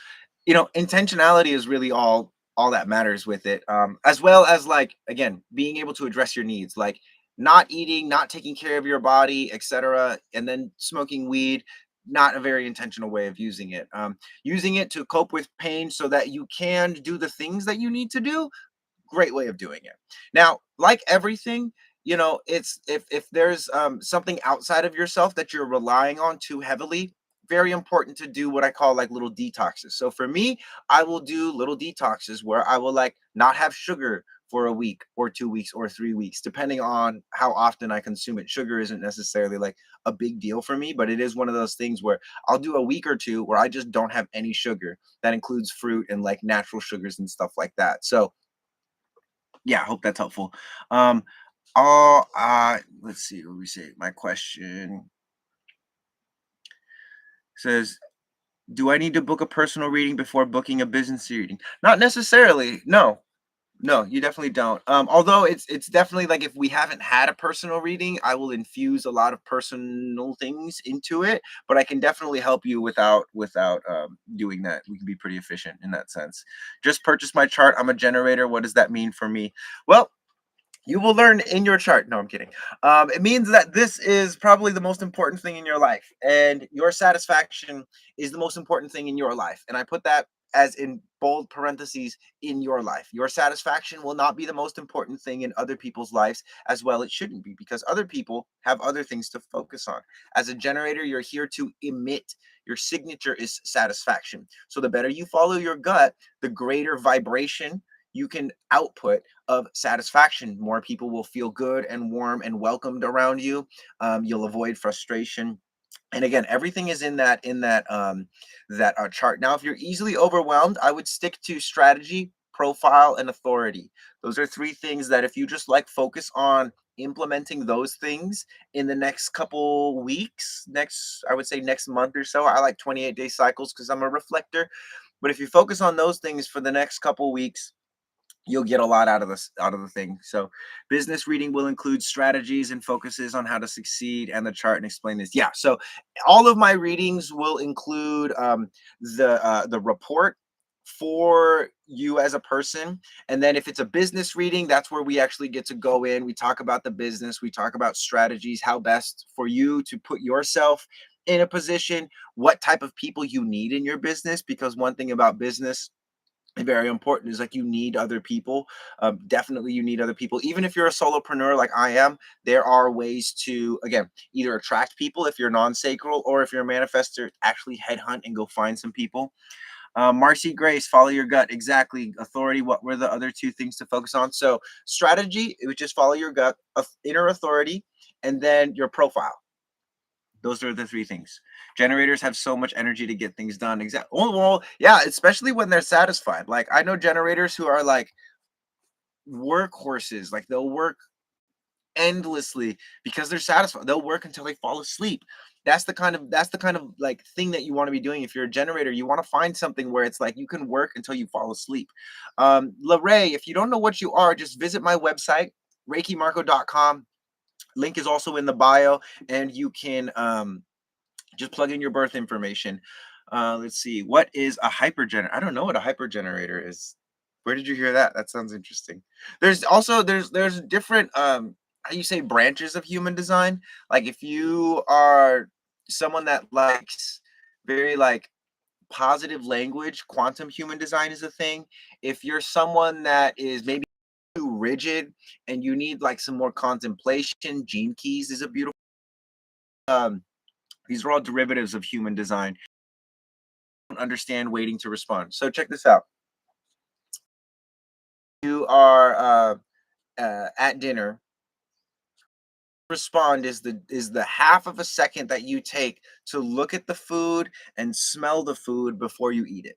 intentionality is really all that matters with it, as well as, like, again, being able to address your needs, like not eating, not taking care of your body, etc., and then smoking weed. Not a very intentional way of using it. Using it to cope with pain so that you can do the things that you need to do. Great way of doing it. Now, like everything, it's if there's something outside of yourself that you're relying on too heavily, very important to do what I call like little detoxes. So for me, I will do little detoxes where I will like not have sugar for a week or 2 weeks or 3 weeks, depending on how often I consume it. Sugar isn't necessarily like a big deal for me, but it is one of those things where I'll do a week or two where I just don't have any sugar. That includes fruit and like natural sugars and stuff like that. So yeah, I hope that's helpful. Um, let's see what we say. My question says, do I need to book a personal reading before booking a business reading? Not necessarily. No, no, you definitely don't. Although it's definitely like if we haven't had a personal reading, I will infuse a lot of personal things into it. But I can definitely help you without doing that. We can be pretty efficient in that sense. Just purchase my chart. I'm a generator. What does that mean for me? Well, you will learn in your chart. No, I'm kidding. It means that this is probably the most important thing in your life, and your satisfaction is the most important thing in your life. And I put that as in bold parentheses in your life. Your satisfaction will not be the most important thing in other people's lives, as well, it shouldn't be, because other people have other things to focus on. As a generator, you're here to emit. Your signature is satisfaction. So the better you follow your gut, the greater vibration you can output of satisfaction. More people will feel good and warm and welcomed around you. You'll avoid frustration. And again, everything is in that chart. Now, if you're easily overwhelmed, I would stick to strategy, profile, and authority. Those are three things that if you just like focus on implementing those things in the next couple weeks, next, I would say next month or so. I like 28-day cycles because I'm a reflector. But if you focus on those things for the next couple weeks, you'll get a lot out of the thing. So business reading will include strategies and focuses on how to succeed and the chart and explain this. Yeah. So all of my readings will include the report for you as a person. And then if it's a business reading, that's where we actually get to go in. We talk about the business, we talk about strategies, how best for you to put yourself in a position, what type of people you need in your business. Because one thing about business, very important, is like you need other people. Definitely you need other people. Even if you're a solopreneur like I am, there are ways to, again, either attract people if you're non-sacral, or if you're a manifester, actually headhunt and go find some people. Marcy Grace, follow your gut. Exactly. Authority, what were the other two things to focus on? So strategy, it would just follow your gut. Inner authority, and then your profile. Those are the three things. Generators have so much energy to get things done. Exactly. Oh, well, yeah, especially when they're satisfied. Like, I know generators who are like workhorses. Like, they'll work endlessly because they're satisfied. They'll work until they fall asleep. That's the kind of like thing that you want to be doing. If you're a generator, you want to find something where it's like you can work until you fall asleep. Lorray, if you don't know what you are, just visit my website, reikimarco.com. Link is also in the bio, and you can just plug in your birth information. Let's see. What is a hypergenerator? I don't know what a hypergenerator is. Where did you hear that? That sounds interesting. There's also there's different how you say branches of human design. Like if you are someone that likes very like positive language, quantum human design is a thing. If you're someone that is maybe too rigid and you need like some more contemplation, gene keys is a beautiful um these are all derivatives of human design. Understand waiting to respond. So check this out. You are at dinner. Respond is the half of a second that you take to look at the food and smell the food before you eat it.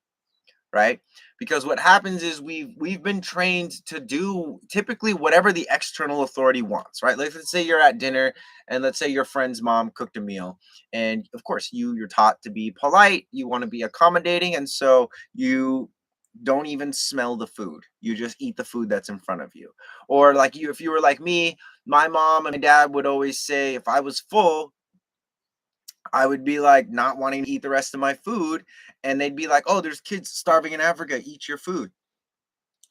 right? Because what happens is we've been trained to do typically whatever the external authority wants, right? Like, let's say you're at dinner and let's say your friend's mom cooked a meal, and of course you're taught to be polite, you want to be accommodating, and so you don't even smell the food. You just eat the food that's in front of you. Or like you, if you were like me, my mom and my dad would always say if I was full, I would be like not wanting to eat the rest of my food. And they'd be like, oh, there's kids starving in Africa, eat your food.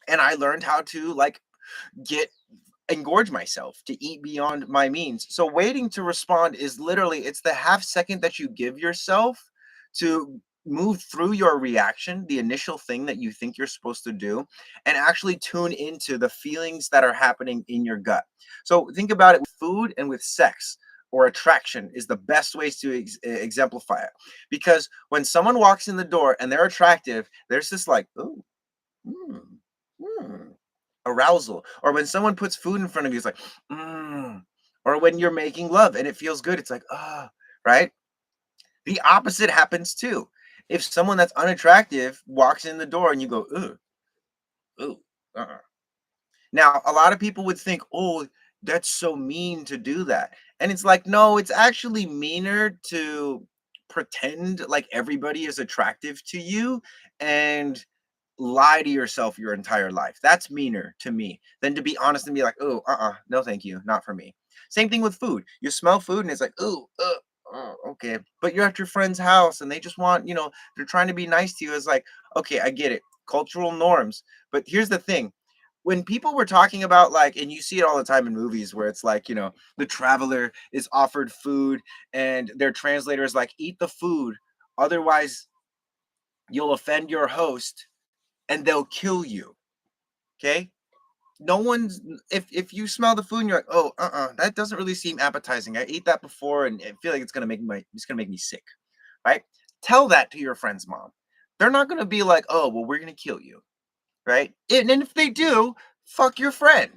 And I learned how to like get engorge myself to eat beyond my means. So waiting to respond is literally it's the half second that you give yourself to move through your reaction, the initial thing that you think you're supposed to do, and actually tune into the feelings that are happening in your gut. So think about it with food and with sex or attraction is the best ways to exemplify it. Because when someone walks in the door and they're attractive, there's this like, ooh, mm, mm, arousal. Or when someone puts food in front of you, it's like, mm. Or when you're making love and it feels good, it's like, ah, right? The opposite happens too. If someone that's unattractive walks in the door and you go, ooh, ooh, uh-uh. Now, a lot of people would think, oh, that's so mean to do that. And it's like, no, it's actually meaner to pretend like everybody is attractive to you and lie to yourself your entire life. That's meaner to me than to be honest and be like, oh, no, thank you, not for me. Same thing with food. You smell food and it's like, oh, okay. But you're at your friend's house and they just want, they're trying to be nice to you. It's like, okay, I get it. Cultural norms. But here's the thing. When people were talking about like, and you see it all the time in movies where it's like, the traveler is offered food and their translator is like, eat the food. Otherwise, you'll offend your host and they'll kill you. Okay. No one's if you smell the food and you're like, oh, that doesn't really seem appetizing. I ate that before and I feel like it's gonna make me sick. Right? Tell that to your friend's mom. They're not gonna be like, oh, well, we're gonna kill you. Right? And if they do, fuck your friend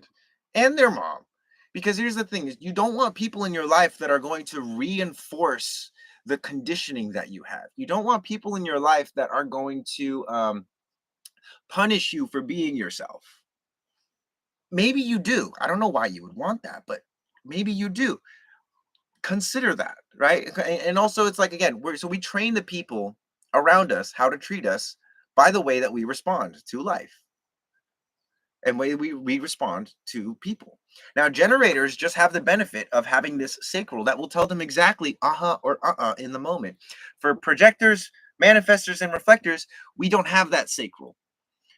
and their mom. Because here's the thing is you don't want people in your life that are going to reinforce the conditioning that you have. You don't want people in your life that are going to punish you for being yourself. Maybe you do. I don't know why you would want that, but maybe you do. Consider that, right? And also, it's like again, we train the people around us how to treat us by the way that we respond to life and way we respond to people. Now, generators just have the benefit of having this sacral that will tell them exactly or in the moment. For projectors, manifestors, and reflectors, we don't have that sacral.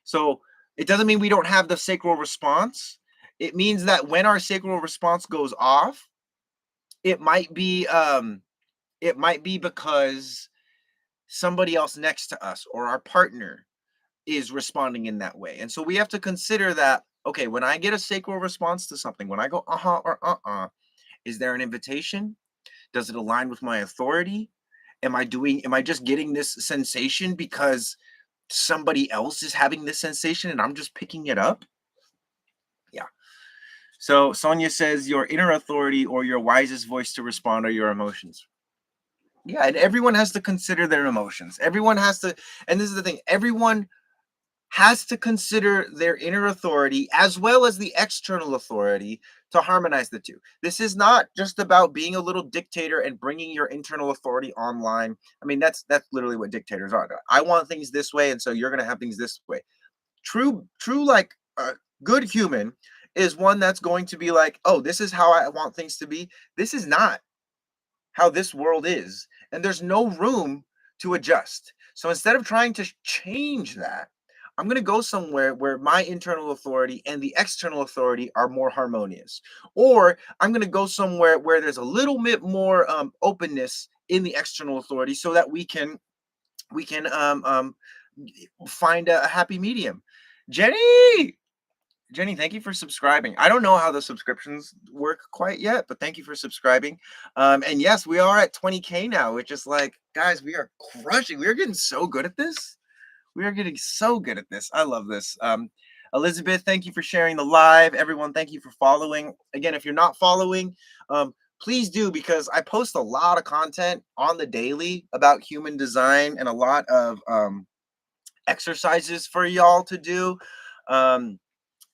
So it doesn't mean we don't have the sacral response. It means that when our sacral response goes off, it might be because somebody else next to us or our partner is responding in that way. And so we have to consider that okay, when I get a sacral response to something, when I go or is there an invitation? Does it align with my authority? Am I just getting this sensation because somebody else is having this sensation and I'm just picking it up? Yeah. So Sonia says your inner authority or your wisest voice to respond are your emotions. Yeah, and everyone has to consider their emotions. Everyone has to, and this is the thing, everyone has to consider their inner authority as well as the external authority to harmonize the two. This is not just about being a little dictator and bringing your internal authority online. I mean, that's literally what dictators are. I want things this way, and so you're going to have things this way. True, like a good human is one that's going to be like, oh, this is how I want things to be. This is not how this world is, and there's no room to adjust. So instead of trying to change that, I'm going to go somewhere where my internal authority and the external authority are more harmonious. Or I'm going to go somewhere where there's a little bit more openness in the external authority so that we can find a happy medium. Jenny, thank you for subscribing. I don't know how the subscriptions work quite yet, but thank you for subscribing. And yes, we are at 20K now, which is like, guys, we are crushing. We are getting so good at this. We are getting so good at this. I love this. Elizabeth, thank you for sharing the live. Everyone, thank you for following. Again, if you're not following, please do because I post a lot of content on the daily about human design and a lot of exercises for y'all to do. Um,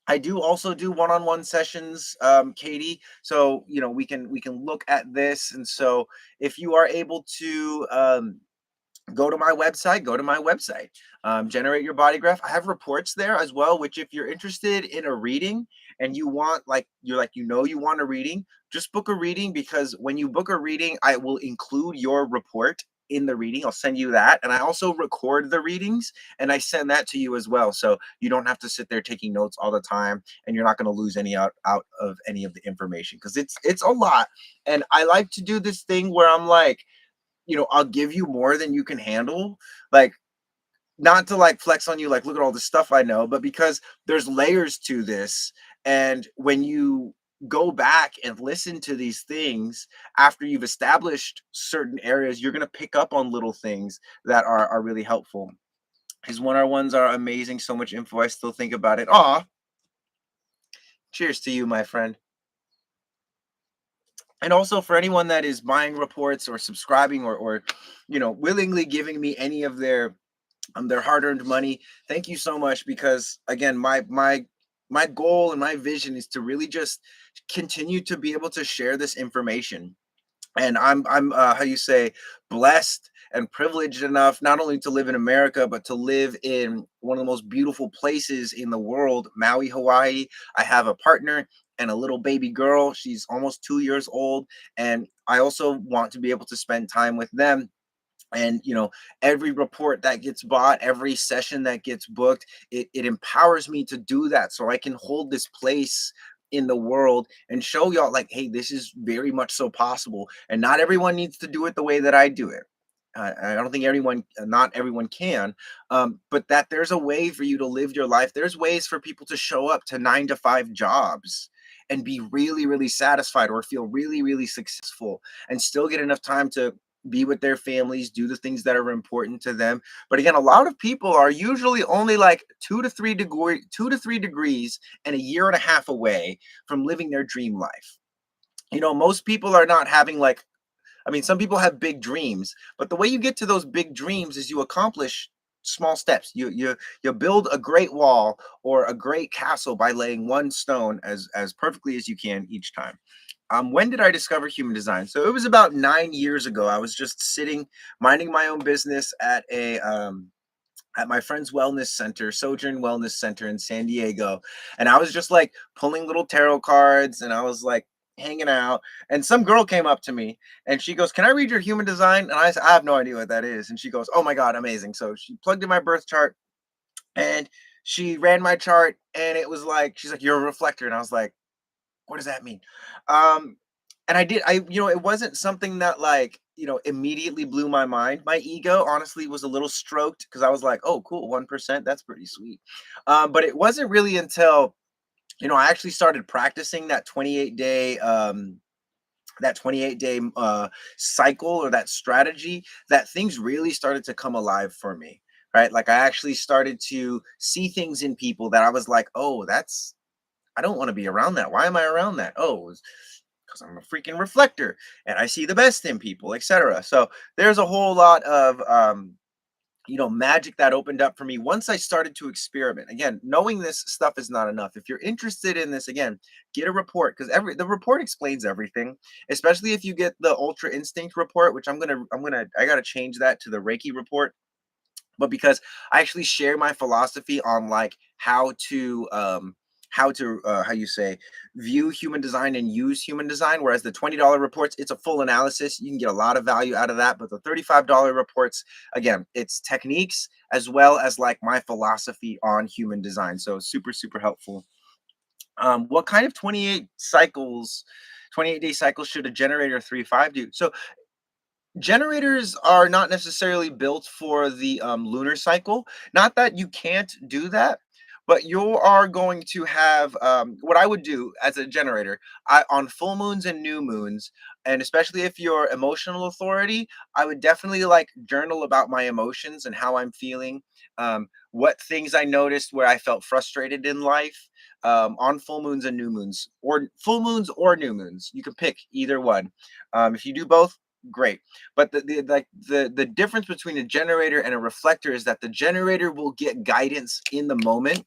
I do also do one-on-one sessions, Katie. So we can look at this, and so if you are able to go to my website, generate your body graph. I have reports there as well, which if you're interested in a reading and you want, like, you're like, you want a reading, just book a reading, because when you book a reading, I will include your report in the reading. I'll send you that, and I also record the readings and I send that to you as well, so you don't have to sit there taking notes all the time, and you're not going to lose any out of any of the information, because it's a lot. And I like to do this thing where I'm like, I'll give you more than you can handle. Like, not to like flex on you, like, look at all the stuff I know, but because there's layers to this. And when you go back and listen to these things after you've established certain areas, you're going to pick up on little things that are really helpful. His one-on-ones are amazing. So much info. I still think about it. Aw, cheers to you, my friend. And also for anyone that is buying reports or subscribing, or willingly giving me any of their hard-earned money. Thank you so much, because again, my goal and my vision is to really just continue to be able to share this information. And I'm how you say, blessed and privileged enough not only to live in America, but to live in one of the most beautiful places in the world, Maui, Hawaii. I have a partner and a little baby girl. She's almost 2 years old, and I also want to be able to spend time with them. And every report that gets bought, every session that gets booked, it empowers me to do that, so I can hold this place in the world and show y'all, like, hey, this is very much so possible, and not everyone needs to do it the way that I do it. I don't think not everyone can, but that there's a way for you to live your life. There's ways for people to show up to 9 to 5 jobs and be really, really satisfied, or feel really, really successful, and still get enough time to be with their families, do the things that are important to them. But again, a lot of people are usually only like 2 to 3 degrees and a year and a half away from living their dream life. Most people are not having, like, I mean, some people have big dreams, but the way you get to those big dreams is you accomplish small steps. You build a great wall or a great castle by laying one stone as perfectly as you can each time. When did I discover human design? So it was about 9 years ago. I was just sitting, minding my own business at my friend's wellness center, Sojourn Wellness Center in San Diego. And I was just like pulling little tarot cards, and I was like hanging out. And some girl came up to me and she goes, "Can I read your human design?" And I said, "I have no idea what that is." And she goes, "Oh my God, amazing." So she plugged in my birth chart and she ran my chart, and it was like, she's like, "You're a reflector." And I was like, "What does that mean?" Um, and it wasn't something that, like, immediately blew my mind. My ego honestly was a little stroked, because I was like, "Oh, cool, 1%. That's pretty sweet." But it wasn't really until, I actually started practicing that 28 day cycle, or that strategy, that things really started to come alive for me. Right. Like, I actually started to see things in people that I was like, "Oh, I don't want to be around that. Why am I around that?" Oh, because I'm a freaking reflector and I see the best in people, etc. So there's a whole lot of magic that opened up for me once I started to experiment. Again, knowing this stuff is not enough. If you're interested in this, again, get a report, because every the report explains everything. Especially if you get the Ultra Instinct report, which I gotta change that to the Reiki report. But because I actually share my philosophy on, like, how you say, view human design and use human design. Whereas the $20 reports, it's a full analysis, you can get a lot of value out of that. But the $35 reports, again, it's techniques as well as, like, my philosophy on human design. So super, super helpful. What kind of 28 day cycles should a generator 3-5 do? So generators are not necessarily built for the lunar cycle. Not that you can't do that, but you are going to have, what I would do as a generator, on full moons and new moons, and especially if you're emotional authority, I would definitely, like, journal about my emotions and how I'm feeling, what things I noticed where I felt frustrated in life, on full moons and new moons, or full moons or new moons. You can pick either one. If you do both, great. But the difference between a generator and a reflector is that the generator will get guidance in the moment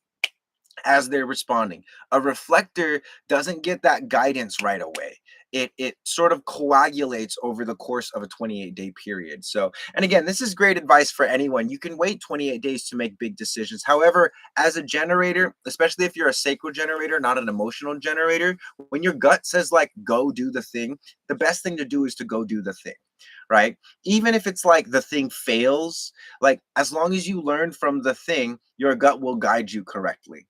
as they're responding. A reflector doesn't get that guidance right away. It sort of coagulates over the course of a 28-day period. So, and again, this is great advice for anyone. You can wait 28 days to make big decisions. However, as a generator, especially if you're a sacral generator, not an emotional generator, when your gut says like go do the thing, the best thing to do is to go do the thing, right? Even if it's like the thing fails, like as long as you learn from the thing, your gut will guide you correctly.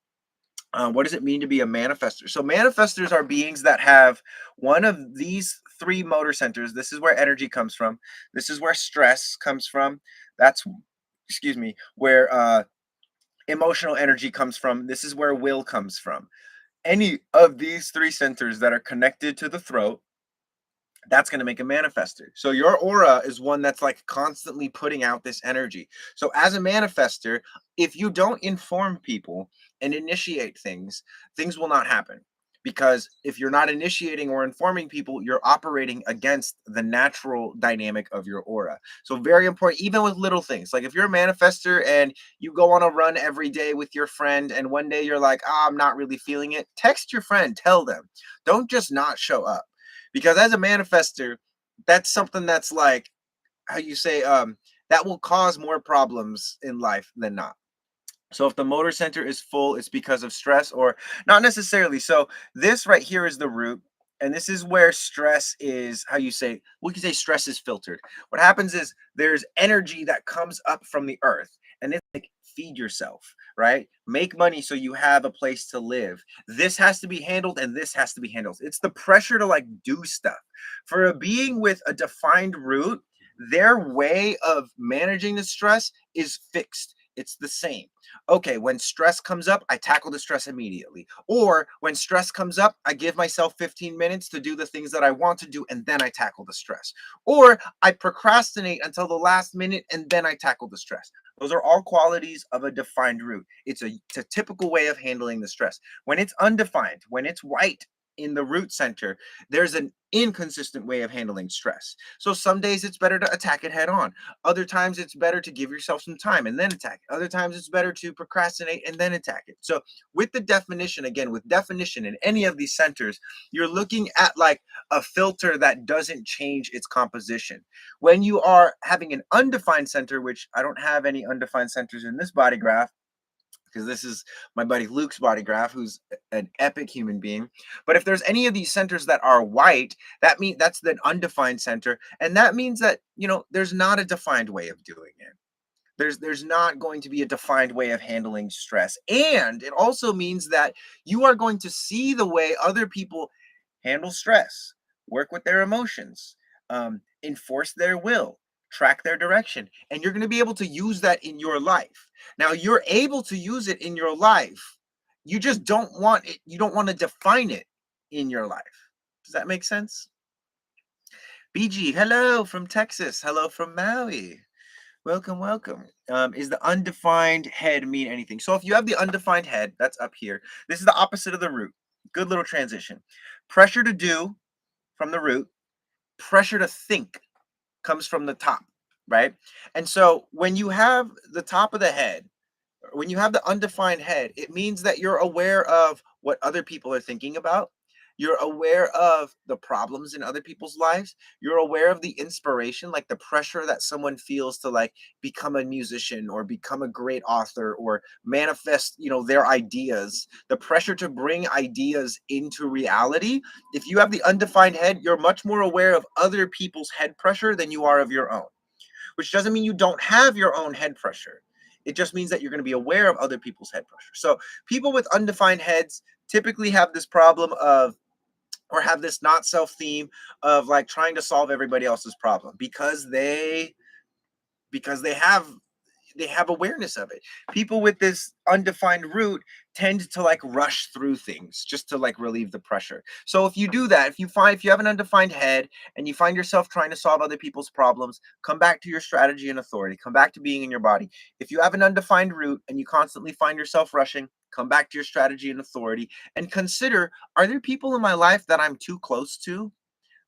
What does it mean to be a manifester? So manifestors are beings that have one of these three motor centers. This is where energy comes from. This is where stress comes from. That's, excuse me, where emotional energy comes from. This is where will comes from. Any of these three centers that are connected to the throat, that's going to make a manifester. So your aura is one that's like constantly putting out this energy. So as a manifester, if you don't inform people and initiate things, things will not happen. Because if you're not initiating or informing people, you're operating against the natural dynamic of your aura. So very important, even with little things. Like if you're a manifester and you go on a run every day with your friend, and one day you're like, I'm not really feeling it, text your friend, tell them. Don't just not show up, because as a manifester, that's something that's like, how you say, that will cause more problems in life than not. So if the motor center is full, it's because of stress, or not necessarily. So this right here is the root, and this is where stress is, how you say, we can say stress is filtered. What happens is there's energy that comes up from the earth, and it's like feed yourself, right? Make money so you have a place to live. This has to be handled, and this has to be handled. It's the pressure to like do stuff. For a being with a defined root, their way of managing the stress is fixed. It's the same. Okay, when stress comes up, I tackle the stress immediately. Or when stress comes up, I give myself 15 minutes to do the things that I want to do, and then I tackle the stress. Or I procrastinate until the last minute, and then I tackle the stress. Those are all qualities of a defined root. It's a typical way of handling the stress. When it's undefined, when it's white in the root center, there's an inconsistent way of handling stress. So some days it's better to attack it head on. Other times it's better to give yourself some time and then attack it. Other times it's better to procrastinate and then attack it. So with the definition, again, with definition in any of these centers, you're looking at like a filter that doesn't change its composition. When you are having an undefined center, which I don't have any undefined centers in this body graph, because this is my buddy Luke's body graph, who's an epic human being. But if there's any of these centers that are white, that means that's the undefined center, and that means that there's not a defined way of doing it. There's not going to be a defined way of handling stress, and it also means that you are going to see the way other people handle stress, work with their emotions, enforce their will, track their direction, and you're going to be able to use that in your life. Now, you're able to use it in your life. You just don't want it. You don't want to define it in your life. Does that make sense? BG, hello from Texas. Hello from Maui. Welcome, welcome. Is the undefined head mean anything? So if you have the undefined head, that's up here. This is the opposite of the root. Good little transition. Pressure to do from the root, pressure to think comes from the top, right? And so when you have the top of the head, when you have the undefined head, it means that you're aware of what other people are thinking about. You're aware of the problems in other people's lives. You're aware of the inspiration, like the pressure that someone feels to like become a musician or become a great author or manifest, their ideas. The pressure to bring ideas into reality. If you have the undefined head, you're much more aware of other people's head pressure than you are of your own, which doesn't mean you don't have your own head pressure. It just means that you're going to be aware of other people's head pressure. So people with undefined heads typically have this problem of, or have this not self theme of like trying to solve everybody else's problem because they have awareness of it. People with this undefined root tend to like rush through things just to like relieve the pressure. So if you do that, if you have an undefined head and you find yourself trying to solve other people's problems, come back to your strategy and authority, come back to being in your body. If you have an undefined root and you constantly find yourself rushing, come back to your strategy and authority and consider, are there people in my life that I'm too close to?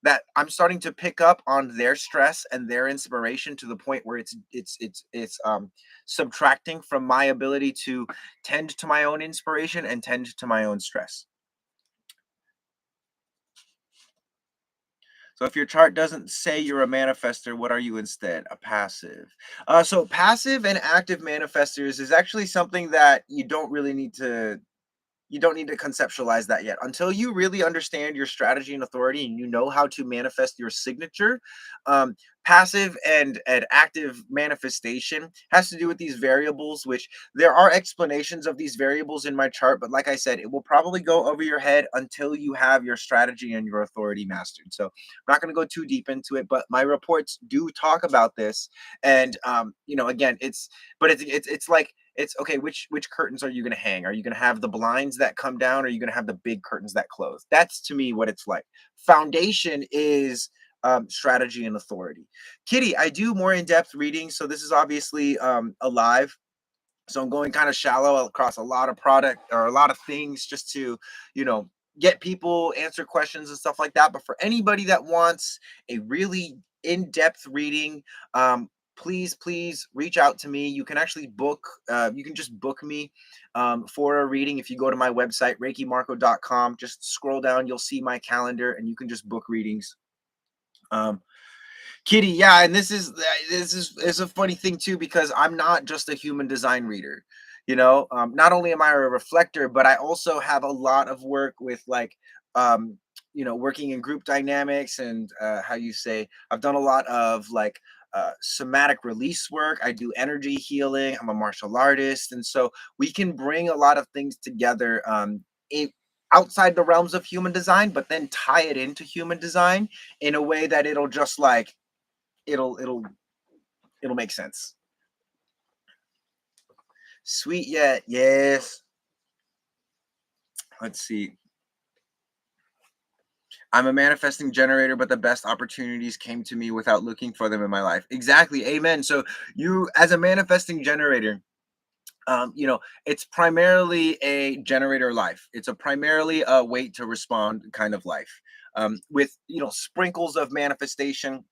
that I'm starting to pick up on their stress and their inspiration to the point where it's subtracting from my ability to tend to my own inspiration and tend to my own stress. So if your chart doesn't say you're a manifester, what are you instead? A passive. So passive and active manifestors is actually something that you don't need to conceptualize that yet. Until you really understand your strategy and authority and you know how to manifest your signature. um, Passive and active manifestation has to do with these variables, which there are explanations of these variables in my chart, but like I said, it will probably go over your head until you have your strategy and your authority mastered. So I'm not going to go too deep into it, but my reports do talk about this. And again, it's like, it's okay, which curtains are you going to hang? Are you going to have the blinds that come down, or are you going to have the big curtains that close? That's to me what it's like. Foundation is strategy and authority. Kitty, I do more in-depth reading, so this is obviously alive. So I'm going kind of shallow across a lot of product or a lot of things just to, you know, get people answer questions and stuff like that. But for anybody that wants a really in-depth reading, please reach out to me. You can actually book, you can just book me for a reading. If you go to my website, reikimarco.com, just scroll down, you'll see my calendar and you can just book readings. Um, Kitty, yeah, and this is a funny thing too because I'm not just a human design reader. Not only am I a reflector, but I also have a lot of work with like, um, working in group dynamics and how you say. I've done a lot of like somatic release work. I do energy healing. I'm a martial artist, and so we can bring a lot of things together. It, outside the realms of human design, but then tie it into human design in a way that it'll just like it'll it'll it'll make sense. Sweet yet, yes. Let's see. I'm a manifesting generator, but the best opportunities came to me without looking for them in my life. Exactly. Amen. So you, as a manifesting generator, it's primarily a generator life. It's a primarily a wait to respond kind of life, with sprinkles of manifestation.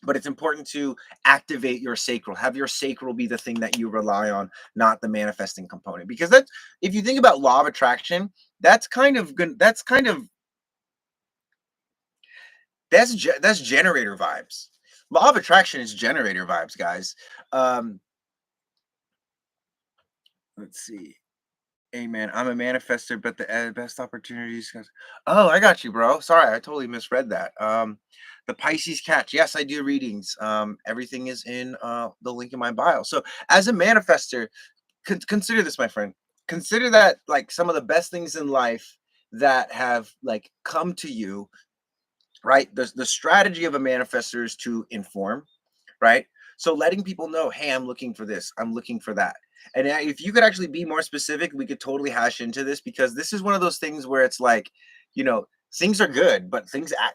But it's important to activate your sacral, have your sacral be the thing that you rely on, not the manifesting component, because that's, if you think about law of attraction, that's kind of good, that's generator vibes. Law of attraction is generator vibes, guys. um let's see. Amen. I'm a manifester, but the best opportunities. Oh, I got you, bro. Sorry, I totally misread that. The Pisces catch. Yes, I do readings. Everything is in the link in my bio. So, as a manifester, consider this, my friend. Consider that like some of the best things in life that have like come to you, right? The strategy of a manifester is to inform, right? So letting people know, hey, I'm looking for this, I'm looking for that. And if you could actually be more specific, we could totally hash into this, because this is one of those things where it's like, you know, things are good, but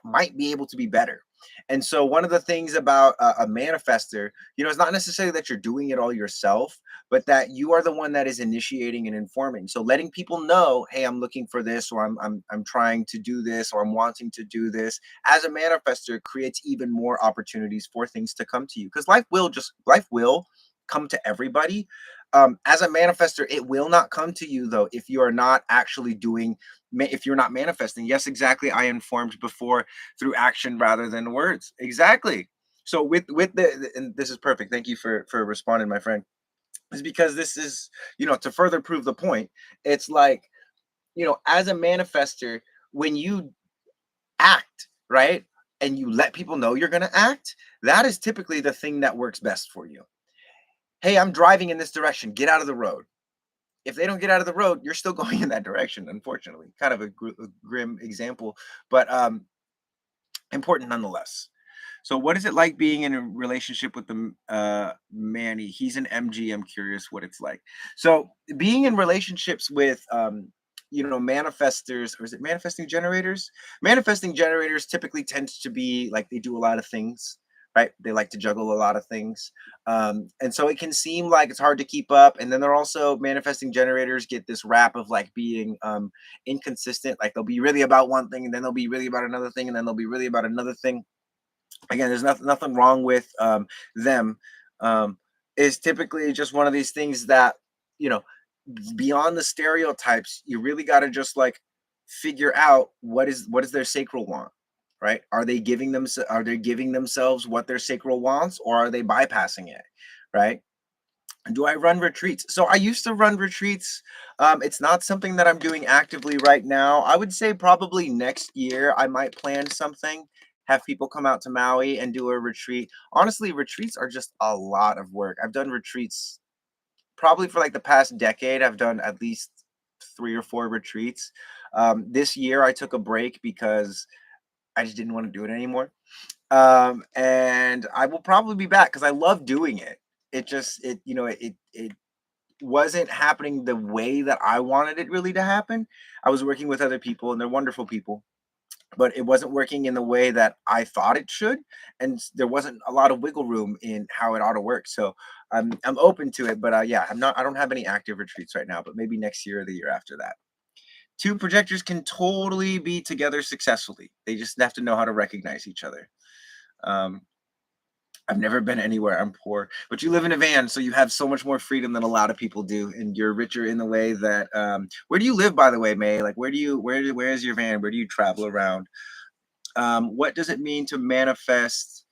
might be able to be better. And so one of the things about a manifester, it's not necessarily that you're doing it all yourself, but that you are the one that is initiating and informing. So letting people know, hey, I'm looking for this, or I'm trying to do this, or I'm wanting to do this as a manifester creates even more opportunities for things to come to you, because life will come to everybody. As a manifester, it will not come to you though if you are not actually doing, if you're not manifesting. Yes, exactly. I informed before, through action rather than words. Exactly. So with and this is perfect, thank you for responding, my friend, is because this is, to further prove the point. It's like, as a manifester, when you act, right? And you let people know you're going to act, that is typically the thing that works best for you. Hey, I'm driving in this direction, get out of the road. If they don't get out of the road, you're still going in that direction, unfortunately. Kind of a grim example, but important nonetheless. So, what is it like being in a relationship with the Manny? He's an MG. I'm curious what it's like. So, being in relationships with, manifestors, or is it manifesting generators? Manifesting generators typically tend to be like they do a lot of things, right? They like to juggle a lot of things. And so it can seem like it's hard to keep up. And then they're also manifesting generators get this rap of like being inconsistent. Like they'll be really about one thing and then they'll be really about another thing and then they'll be really about another thing. Again, there's nothing wrong with them. Um, is typically just one of these things that, you know, beyond the stereotypes, you really got to just like figure out what is their sacral want, right? Are they giving themselves what their sacral wants, or are they bypassing it, right? Do I run retreats? So I used to run retreats. It's not something that I'm doing actively right now. I would say probably next year I might plan something, have people come out to Maui and do a retreat. Honestly, retreats are just a lot of work. I've done retreats probably for like the past decade. I've done at least 3 or 4 retreats. This year I took a break because I just didn't want to do it anymore. And I will probably be back because I love doing it. It just it you know it wasn't happening the way that I wanted it really to happen. I was working with other people and they're wonderful people, but it wasn't working in the way that I thought it should, and there wasn't a lot of wiggle room in how it ought to work. So I'm open to it, but yeah, I don't have any active retreats right now, but maybe next year or the year after that. Two projectors can totally be together successfully. They just have to know how to recognize each other. Um, I've never been anywhere. I'm poor, but you live in a van, so you have so much more freedom than a lot of people do, and you're richer in the way that. Where do you live, by the way, May? Like, where is your van? Where do you travel around? What does it mean to manifest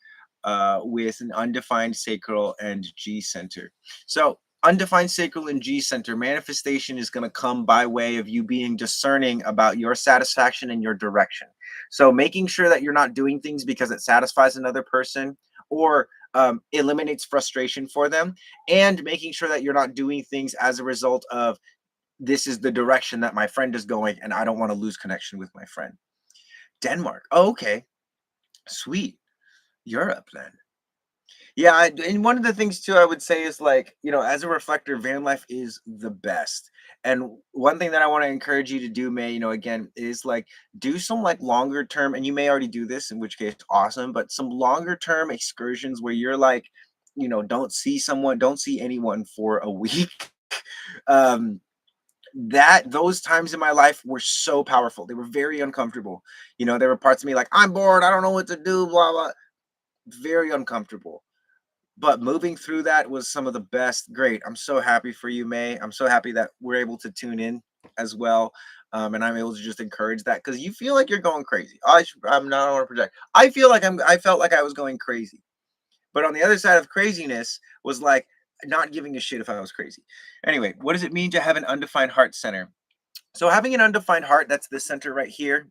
with an undefined sacral and G center? So, undefined sacral and G center manifestation is going to come by way of you being discerning about your satisfaction and your direction. So, making sure that you're not doing things because it satisfies another person or eliminates frustration for them, and making sure that you're not doing things as a result of this is the direction that my friend is going, and I don't want to lose connection with my friend. Denmark. Oh, okay. Sweet. Europe then. Yeah, and one of the things too I would say is like, as a reflector, van life is the best. And one thing that I want to encourage you to do, May, again, is like do some like longer term, and you may already do this, in which case awesome, but some longer term excursions where you're like, don't see anyone for a week. um that those times in my life were so powerful. They were very uncomfortable. There were parts of me like, I'm bored, I don't know what to do, blah blah. Very uncomfortable. But moving through that was some of the best. Great. I'm so happy for you, May. I'm so happy that we're able to tune in as well. And I'm able to just encourage that because you feel like you're going crazy. I'm not, I don't want to project. I felt like I was going crazy. But on the other side of craziness was like not giving a shit if I was crazy. Anyway, what does it mean to have an undefined heart center? So having an undefined heart, that's the center right here,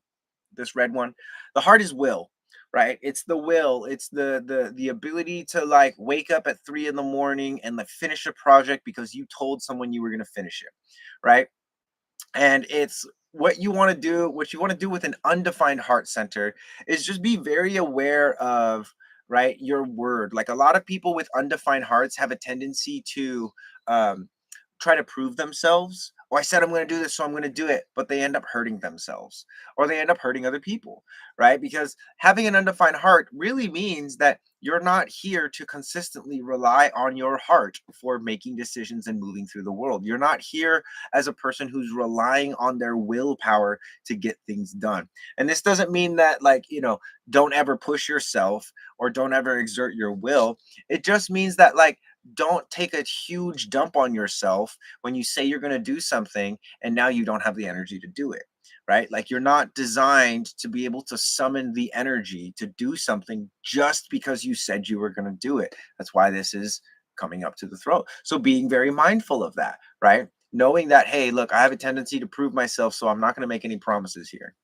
this red one. The heart is will, right? It's the will. It's the ability to like wake up at 3 in the morning and like finish a project because you told someone you were gonna finish it, right? And it's what you want to do with an undefined heart center is just be very aware of, right, your word. Like a lot of people with undefined hearts have a tendency to um try to prove themselves. Oh, I said I'm going to do this, so I'm going to do it. But they end up hurting themselves or they end up hurting other people, right? Because having an undefined heart really means that you're not here to consistently rely on your heart for making decisions and moving through the world. You're not here as a person who's relying on their willpower to get things done. And this doesn't mean that, like, don't ever push yourself or don't ever exert your will. It just means that, like, don't take a huge dump on yourself when you say you're going to do something and now you don't have the energy to do it, right? Like you're not designed to be able to summon the energy to do something just because you said you were going to do it. That's why this is coming up to the throat. So being very mindful of that, right? Knowing that, hey, look, I have a tendency to prove myself, so I'm not going to make any promises here.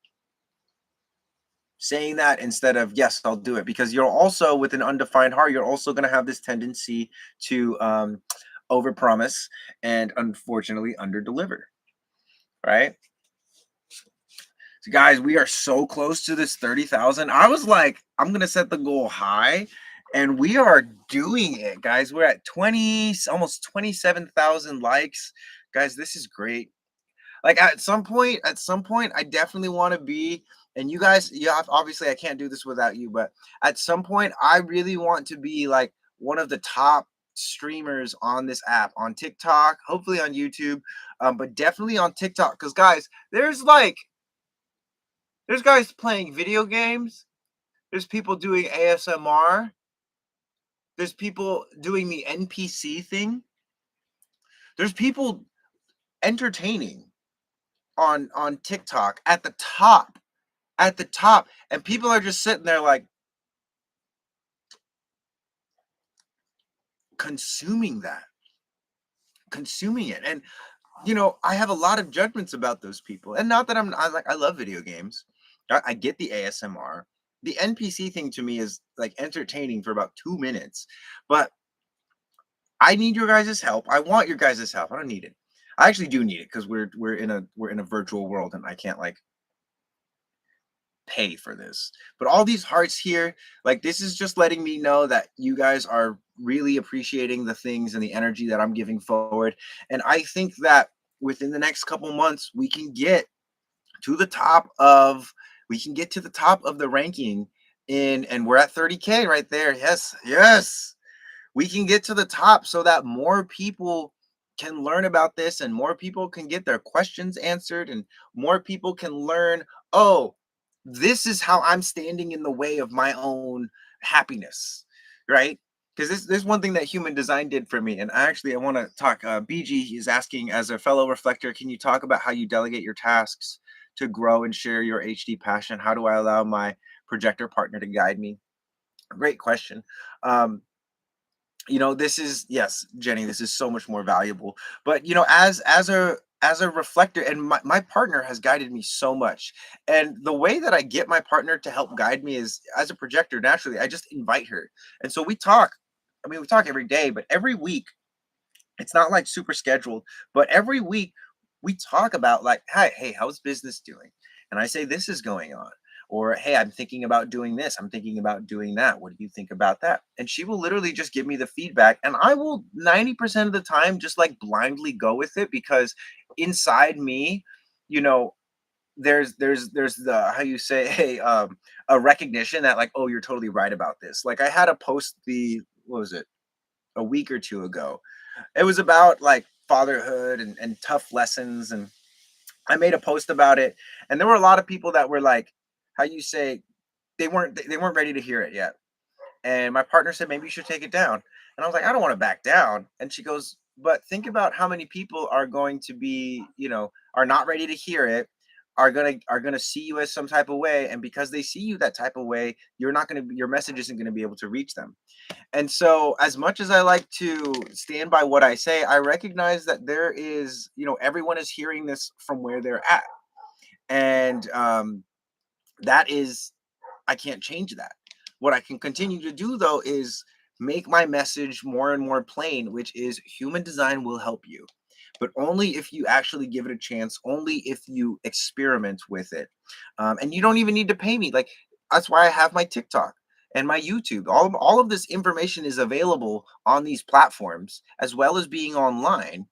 Saying that instead of yes, I'll do it, because you're also with an undefined heart, you're also going to have this tendency to overpromise and unfortunately underdeliver, right? So guys, we are so close to this 30,000. I was like, I'm going to set the goal high, and we are doing it, guys. We're at 20, almost 27,000 likes. Guys, this is great. Like at some point, I definitely want to be And you guys, obviously I can't do this without you, but at some point I really want to be like one of the top streamers on this app, on TikTok, hopefully on YouTube, but definitely on TikTok. Because guys, there's guys playing video games, there's people doing ASMR, there's people doing the NPC thing, there's people entertaining on TikTok at the top, and people are just sitting there like consuming that, consuming it. And I have a lot of judgments about those people. And not that I love video games. I get the ASMR. The NPC thing to me is like entertaining for about 2 minutes, but I need your guys' help. I want your guys' help. I don't need it. I actually do need it because we're in a virtual world and I can't like pay for this. But all these hearts here, like this is just letting me know that you guys are really appreciating the things and the energy that I'm giving forward. And I think that within the next couple months, to the top of we can get to the top of the ranking in and we're at 30K right there. Yes, yes, we can get to the top so that more people can learn about this and more people can get their questions answered and more people can learn, oh, this is how I'm standing in the way of my own happiness, right? Because this one thing that human design did for me. And I want to talk. BG is asking, as a fellow reflector, can you talk about how you delegate your tasks to grow and share your HD passion? How do I allow my projector partner to guide me? Great question. Um, this is, yes, Jenny, this is so much more valuable. But as a reflector, and my partner has guided me so much. And the way that I get my partner to help guide me is as a projector, naturally, I just invite her. And so we talk. I mean, we talk every day, but every week it's not like super scheduled, but every week we talk about like, hey, how's business doing? And I say, this is going on. Or, hey, I'm thinking about doing this. I'm thinking about doing that. What do you think about that? And she will literally just give me the feedback. And I will 90% of the time just like blindly go with it because inside me, you know, there's the how you say, hey, a recognition that like, oh, you're totally right about this. Like I had a post what was it, a week or two ago. It was about like fatherhood and tough lessons. And I made a post about it. And there were a lot of people that were like, how you say, they weren't ready to hear it yet. And my partner said, maybe you should take it down. And I was like, I don't want to back down. And she goes, but think about how many people are going to be, are not ready to hear it, are gonna see you as some type of way. And because they see you that type of way, your message isn't gonna be able to reach them. And so, as much as I like to stand by what I say, I recognize that everyone is hearing this from where they're at. And that is, I can't change that. What I can continue to do, though, is make my message more and more plain, which is human design will help you, but only if you actually give it a chance, only if you experiment with it. And you don't even need to pay me. Like, that's why I have my TikTok and my YouTube. All of this information is available on these platforms as well as being online.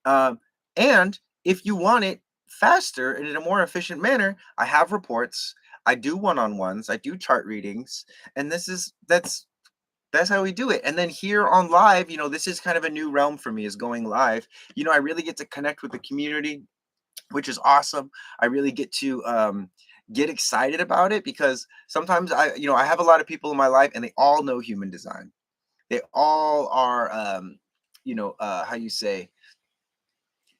Um, and if you want it faster and in a more efficient manner, I have reports. I do one-on-ones, I do chart readings, and that's how we do it. And then here on live, this is kind of a new realm for me, is going live. I really get to connect with the community, which is awesome. I really get to get excited about it because sometimes I have a lot of people in my life and they all know human design. They all are how you say,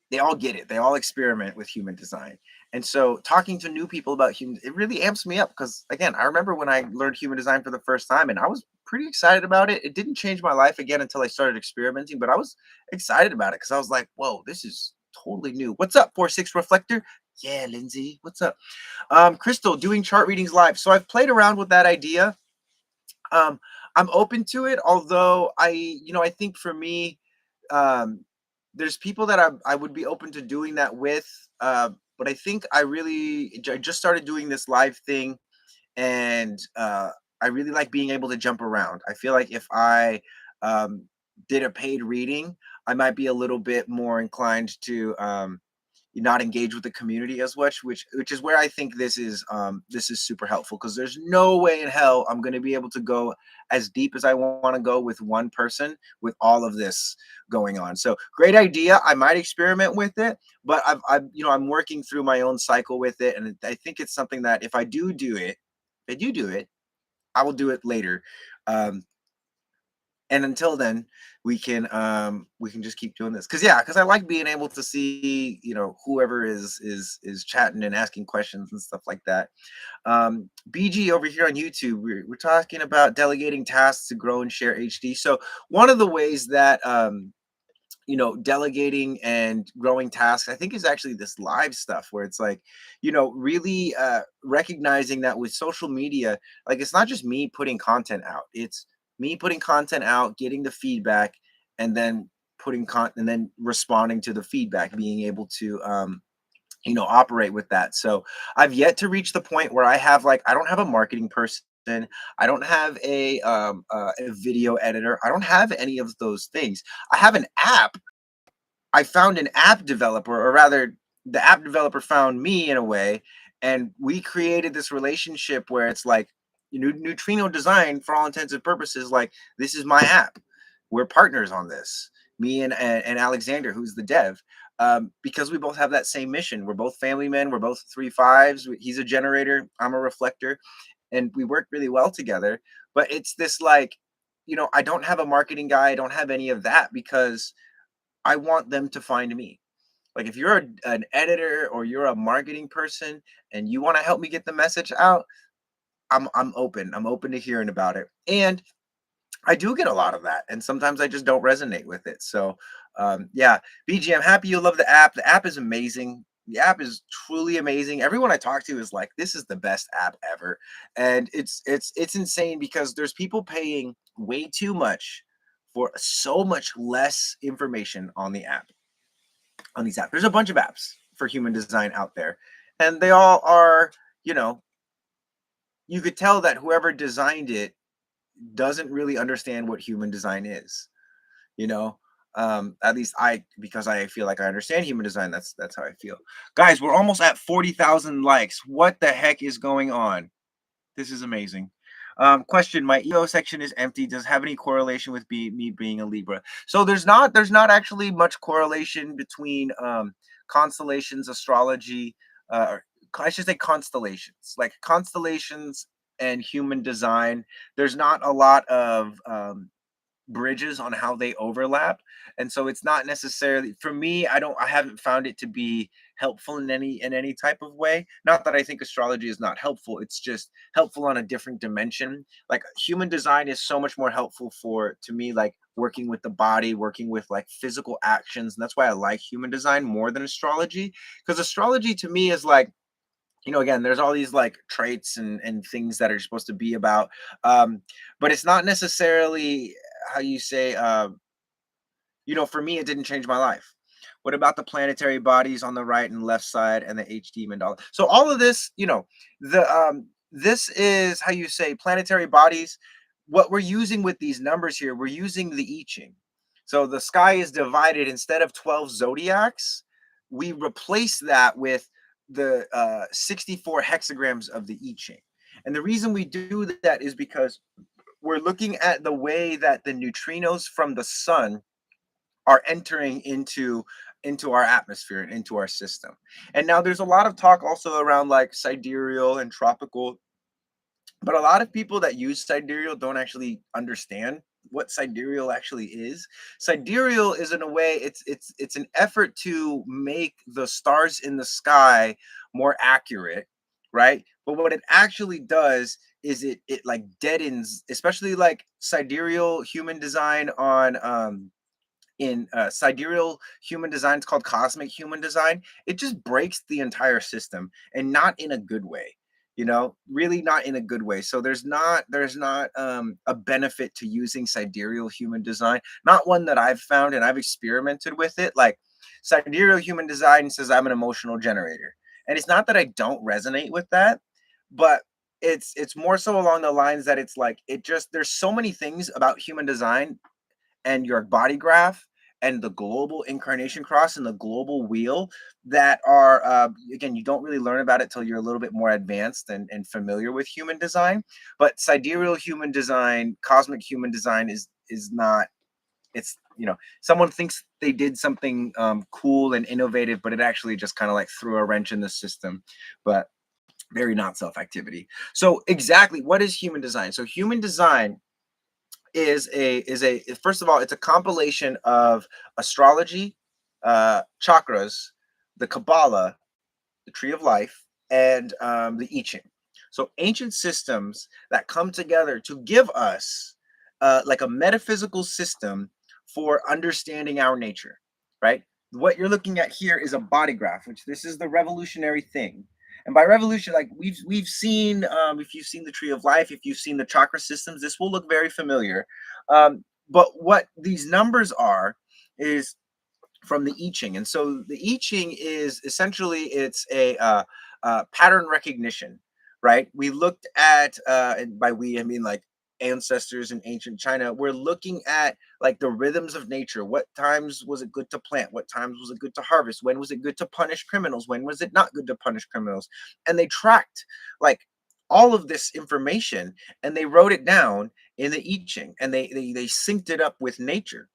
they all get it. They all experiment with human design. And so talking to new people about human, it really amps me up because again, I remember when I learned human design for the first time and I was pretty excited about it. It didn't change my life again until I started experimenting, but I was excited about it because I was like, whoa, this is totally new. What's up, 4-6 Reflector? Yeah, Lindsay, what's up? Crystal, doing chart readings live. So I've played around with that idea. I'm open to it, although I think for me, um, there's people that I would be open to doing that with. But I think I just started doing this live thing, and I really like being able to jump around. I feel like if I um, did a paid reading, I might be a little bit more inclined to not engage with the community as much, which is where I think this is super helpful, because there's no way in hell I'm going to be able to go as deep as I want to go with one person with all of this going on. So great idea. I might experiment with it, but I'm working through my own cycle with it, and I think it's something that if I do it, if I do it, I will do it later. Um, and until then, we can just keep doing this, because yeah, because I like being able to see, whoever is chatting and asking questions and stuff like that. BG over here on YouTube, we're talking about delegating tasks to grow and share HD. So one of the ways that delegating and growing tasks, I think, is actually this live stuff where it's like, really recognizing that with social media, like, it's not just me putting content out, it's me putting content out, getting the feedback, and then and then responding to the feedback, being able to operate with that. So I've yet to reach the point where I don't have a marketing person, I don't have a video editor, I don't have any of those things. I have an app. I found an app developer, or rather, the app developer found me in a way, and we created this relationship where it's like, Neutrino Design, for all intents and purposes, like, this is my app. We're partners on this. Me and Alexander, who's the dev, because we both have that same mission. We're both family men. We're both 3 5s. He's a generator. I'm a reflector, and we work really well together. But it's this, like, I don't have a marketing guy. I don't have any of that, because I want them to find me. Like, if you're an editor or you're a marketing person and you want to help me get the message out, I'm open. I'm open to hearing about it. And I do get a lot of that, and sometimes I just don't resonate with it. So, yeah, BG, I'm happy you love the app. The app is amazing. The app is truly amazing. Everyone I talk to is like, "This is the best app ever," and it's insane, because there's people paying way too much for so much less information on the app. On these apps, there's a bunch of apps for human design out there, and they all are, you know, you could tell that whoever designed it doesn't really understand what human design is, you know. At least because I feel like I understand human design, that's how I feel. Guys, we're almost at 40,000 likes. What the heck is going on? This is amazing. Question: my EO section is empty. Does it have any correlation with me being a Libra? So there's not actually much correlation between constellations, astrology, or I should say constellations, like constellations and human design. There's not a lot of bridges on how they overlap, and so it's not necessarily, for me, I haven't found it to be helpful in any type of way. Not that I think astrology is not helpful, it's just helpful on a different dimension. Like, human design is so much more helpful for, to me, like, working with the body, working with, like, physical actions, and that's why I like human design more than astrology, because astrology to me is like, again, there's all these, like, traits and things that are supposed to be about, um but it's not necessarily, how you say, for me, it didn't change my life. What about the planetary bodies on the right and left side, and the HD mandala? So all of this, this is, how you say, planetary bodies. What we're using with these numbers here, we're using the I Ching. So the sky is divided, instead of 12 zodiacs, we replace that with the 64 hexagrams of the I Ching. And the reason we do that is because we're looking at the way that the neutrinos from the sun are entering into our atmosphere and into our system. And now there's a lot of talk also around, like, sidereal and tropical, but a lot of people that use sidereal don't actually understand what sidereal actually is. Sidereal is, in a way, it's an effort to make the stars in the sky more accurate, right? But what it actually does is it like deadens, especially like sidereal human design on in sidereal human design. It's called cosmic human design. It just breaks the entire system, and not in a good way, really not in a good way. So there's not a benefit to using sidereal human design, not one that I've found, and I've experimented with it. Like, sidereal human design says I'm an emotional generator, and it's not that I don't resonate with that, but it's more so along the lines that it's like, there's so many things about human design and your body graph and the global incarnation cross and the global wheel that are, again, you don't really learn about it till you're a little bit more advanced and familiar with human design. But sidereal human design, cosmic human design is not. It's, someone thinks they did something cool and innovative, but it actually just kind of like threw a wrench in the system. But very not self activity. So exactly, what is human design? So human design is a first of all, it's a compilation of astrology, chakras, the Kabbalah, the Tree of Life, and the I Ching. So ancient systems that come together to give us like a metaphysical system for understanding our nature, right? What you're looking at here is a body graph, which this is the revolutionary thing. And by revolution, like we've seen, if you've seen the Tree of Life, if you've seen the chakra systems, this will look very familiar. But what these numbers are is from the I Ching. And so the I Ching is essentially, it's a pattern recognition, right? We looked at, and by we I mean like ancestors in ancient China. We're looking at like the rhythms of nature. What times was it good to plant? What times was it good to harvest? When was it good to punish criminals? When was it not good to punish criminals? And they tracked like all of this information, and they wrote it down in the I Ching, and they synced it up with nature.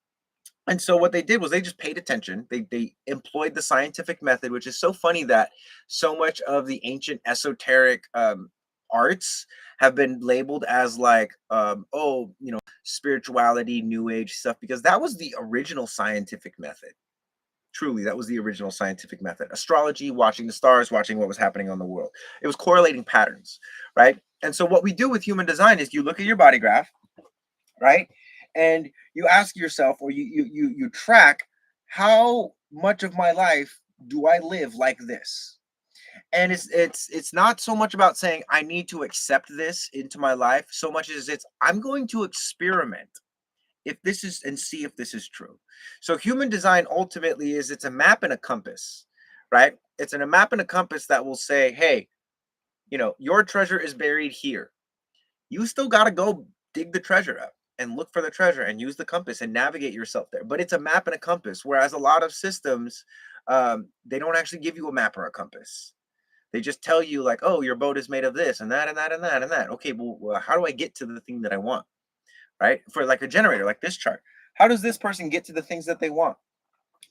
And so what they did was they just paid attention. They employed the scientific method, which is so funny that so much of the ancient esoteric arts have been labeled as like, oh, spirituality, new age stuff, because that was the original scientific method. Truly, that was the original scientific method. Astrology, watching the stars, watching what was happening on the world. It was correlating patterns, right? And so what we do with human design is you look at your body graph, right? And you ask yourself, or you track, how much of my life do I live like this? And it's not so much about saying I need to accept this into my life, so much as it's I'm going to experiment if this is and see if this is true. So human design ultimately is, it's a map and a compass, right? It's a map and a compass that will say, hey, your treasure is buried here. You still got to go dig the treasure up and look for the treasure and use the compass and navigate yourself there. But it's a map and a compass, whereas a lot of systems, they don't actually give you a map or a compass. They just tell you like, oh, your boat is made of this and that and that and that and that. Okay, well, how do I get to the thing that I want? Right? For like a generator, like this chart, how does this person get to the things that they want?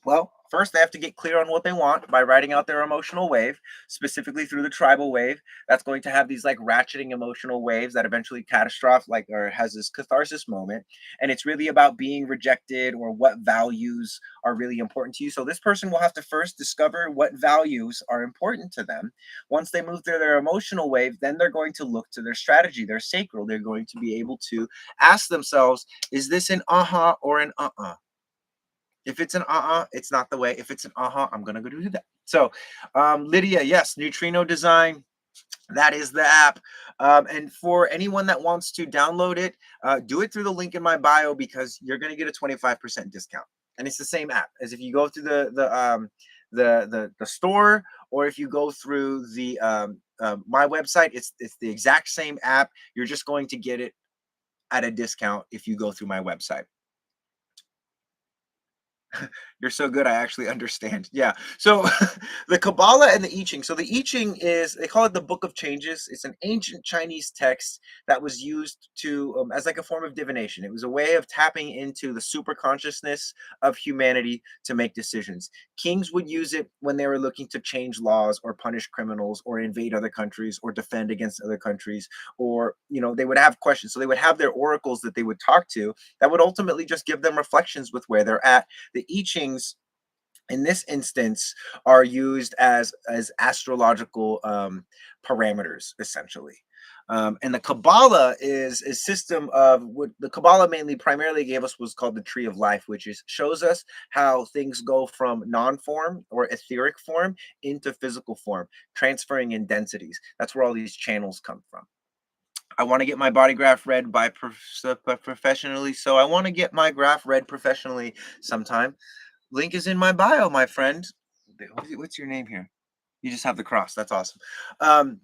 Well, first they have to get clear on what they want by writing out their emotional wave, specifically through the tribal wave. That's going to have these like ratcheting emotional waves that eventually catastrophe, like, or has this catharsis moment. And it's really about being rejected or what values are really important to you. So this person will have to first discover what values are important to them. Once they move through their emotional wave, then they're going to look to their strategy, their sacral. They're going to be able to ask themselves, is this an uh-huh or an uh-uh? If it's an it's not the way. If it's an I'm gonna go do that. So, Lydia, yes, Neutrino Design. That is the app. And for anyone that wants to download it, do it through the link in my bio, because you're gonna get a 25% discount. And it's the same app as if you go through the store, or if you go through the my website. It's the exact same app. You're just going to get it at a discount if you go through my website. You're so good. I actually understand. Yeah. So the Kabbalah and the I Ching. So the I Ching is, they call it the Book of Changes. It's an ancient Chinese text that was used to as like a form of divination. It was a way of tapping into the super consciousness of humanity to make decisions. Kings would use it when they were looking to change laws or punish criminals or invade other countries or defend against other countries, or they would have questions. So they would have their oracles that they would talk to that would ultimately just give them reflections with where they're at. The I Chings in this instance are used as astrological parameters, essentially. And the Kabbalah is a system of what the Kabbalah mainly primarily gave us was called the Tree of Life, which is shows us how things go from non-form or etheric form into physical form, transferring in densities. That's where all these channels come from. I want to get my body graph read by professionally, so I want to get my graph read professionally sometime. Link is in my bio, my friend. What's your name here? You just have the cross. That's awesome. Um,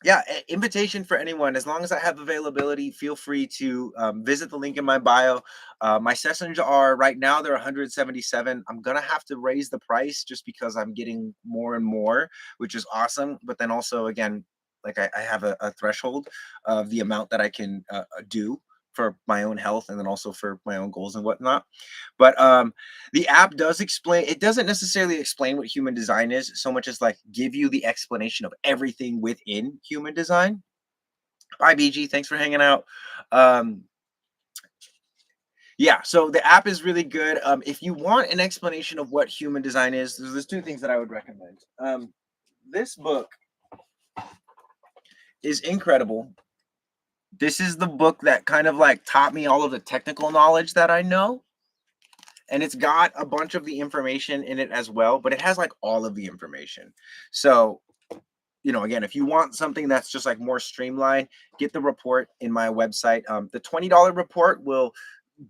Yeah, invitation for anyone. As long as I have availability, feel free to visit the link in my bio. My sessions are right now, they're 177. I'm gonna have to raise the price just because I'm getting more and more, which is awesome. But then also, again, like I have a threshold of the amount that I can do for my own health and then also for my own goals and whatnot. But the app does explain, it doesn't necessarily explain what human design is so much as like give you the explanation of everything within human design. Bye, BG. Thanks for hanging out. Um, yeah, so the app is really good. If you want an explanation of what human design is, there's two things that I would recommend. This book is incredible. This is the book that kind of like taught me all of the technical knowledge that I know. And it's got a bunch of the information in it as well, but it has like all of the information. So, again, if you want something that's just like more streamlined, get the report in my website. The $20 report will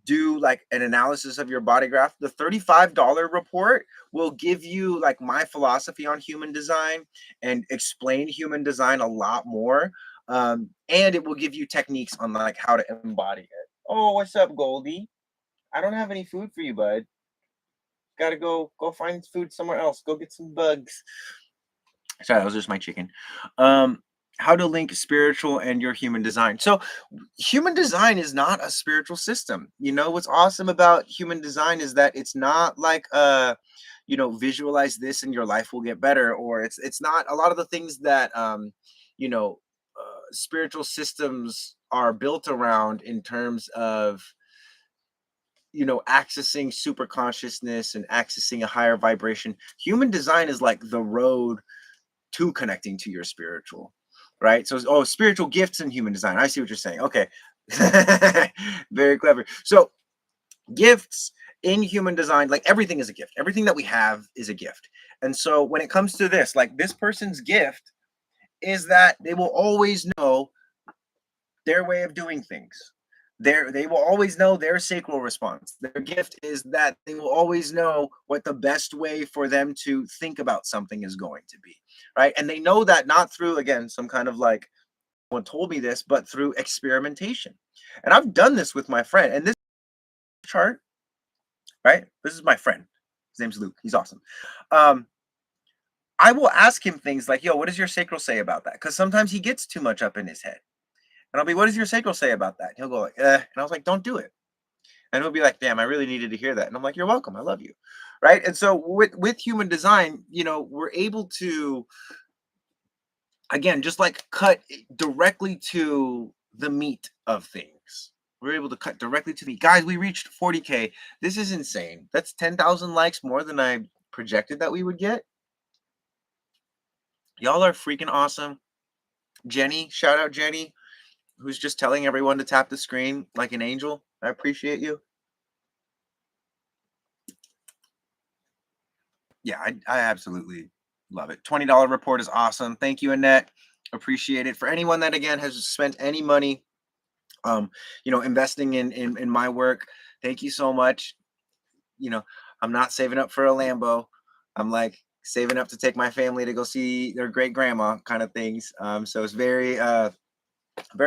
do like an analysis of your body graph. The $35 report will give you like my philosophy on human design and explain human design a lot more. And it will give you techniques on like how to embody it. Oh, what's up, Goldie? I don't have any food for you, bud. Gotta go find food somewhere else. Go get some bugs. Sorry, that was just my chicken. Um, how to link spiritual and your human design. So, human design is not a spiritual system. What's awesome about human design is that it's not like visualize this and your life will get better, or it's not a lot of the things that you know, spiritual systems are built around in terms of accessing super consciousness and accessing a higher vibration. Human design is like the road to connecting to your spiritual, right? So, oh, spiritual gifts and human design. I see what you're saying. Okay. Very clever. So, gifts in human design, like everything is a gift. Everything that we have is a gift. And so, when it comes to this, like this person's gift is that they will always know their way of doing things. They will always know their sacral response. Their gift is that they will always know what the best way for them to think about something is going to be, right? And they know that not through, again, some kind of like, one told me this, but through experimentation. And I've done this with my friend. And this chart, right? This is my friend. His name's Luke. He's awesome. Um, I will ask him things like, yo, what does your sacral say about that? Because sometimes he gets too much up in his head. And I'll be, what does your sacral say about that? And he'll go like, eh. And I was like, don't do it. And he'll be like, damn, I really needed to hear that. And I'm like, you're welcome. I love you. Right. And so with human design, we're able to, again, just like cut directly to the meat of things. We're able to cut directly to the guys. We reached 40K. This is insane. That's 10,000 likes more than I projected that we would get. Y'all are freaking awesome. Jenny, shout out Jenny, who's just telling everyone to tap the screen like an angel. I appreciate you. Yeah, I absolutely love it. $20 report is awesome. Thank you, Annette. Appreciate it. For anyone that again has spent any money investing in my work, thank you so much. I'm not saving up for a Lambo. I'm like saving up to take my family to go see their great grandma kind of things. So it's very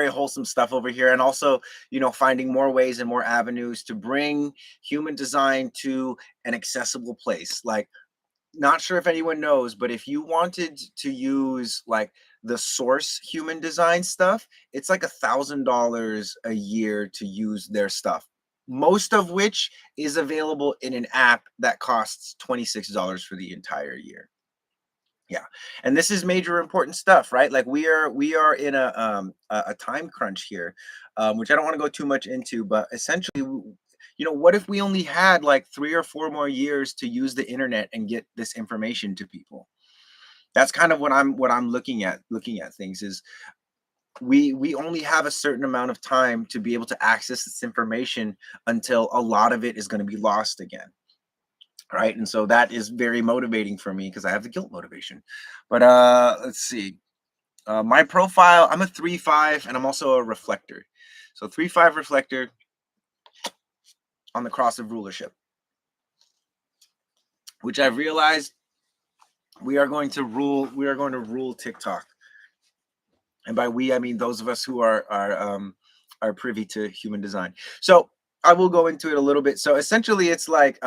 wholesome stuff over here. And also, finding more ways and more avenues to bring human design to an accessible place. Like, not sure if anyone knows, but if you wanted to use like the source human design stuff, it's like $1,000 a year to use their stuff. Most of which is available in an app that costs $26 for the entire year. Yeah, and this is major important stuff, right? Like we are in a time crunch here, which I don't want to go too much into, but essentially, what if we only had like 3 or 4 more years to use the internet and get this information to people? That's kind of what I'm looking at things is we only have a certain amount of time to be able to access this information until a lot of it is going to be lost again, right? And so that is very motivating for me because I have the guilt motivation. But let's see. My profile, I'm a 3-5 and I'm also a reflector. So 3-5 reflector on the cross of rulership, which I've realized we are going to rule TikTok. And by we, I mean those of us who are privy to human design. So I will go into it a little bit. So essentially, it's like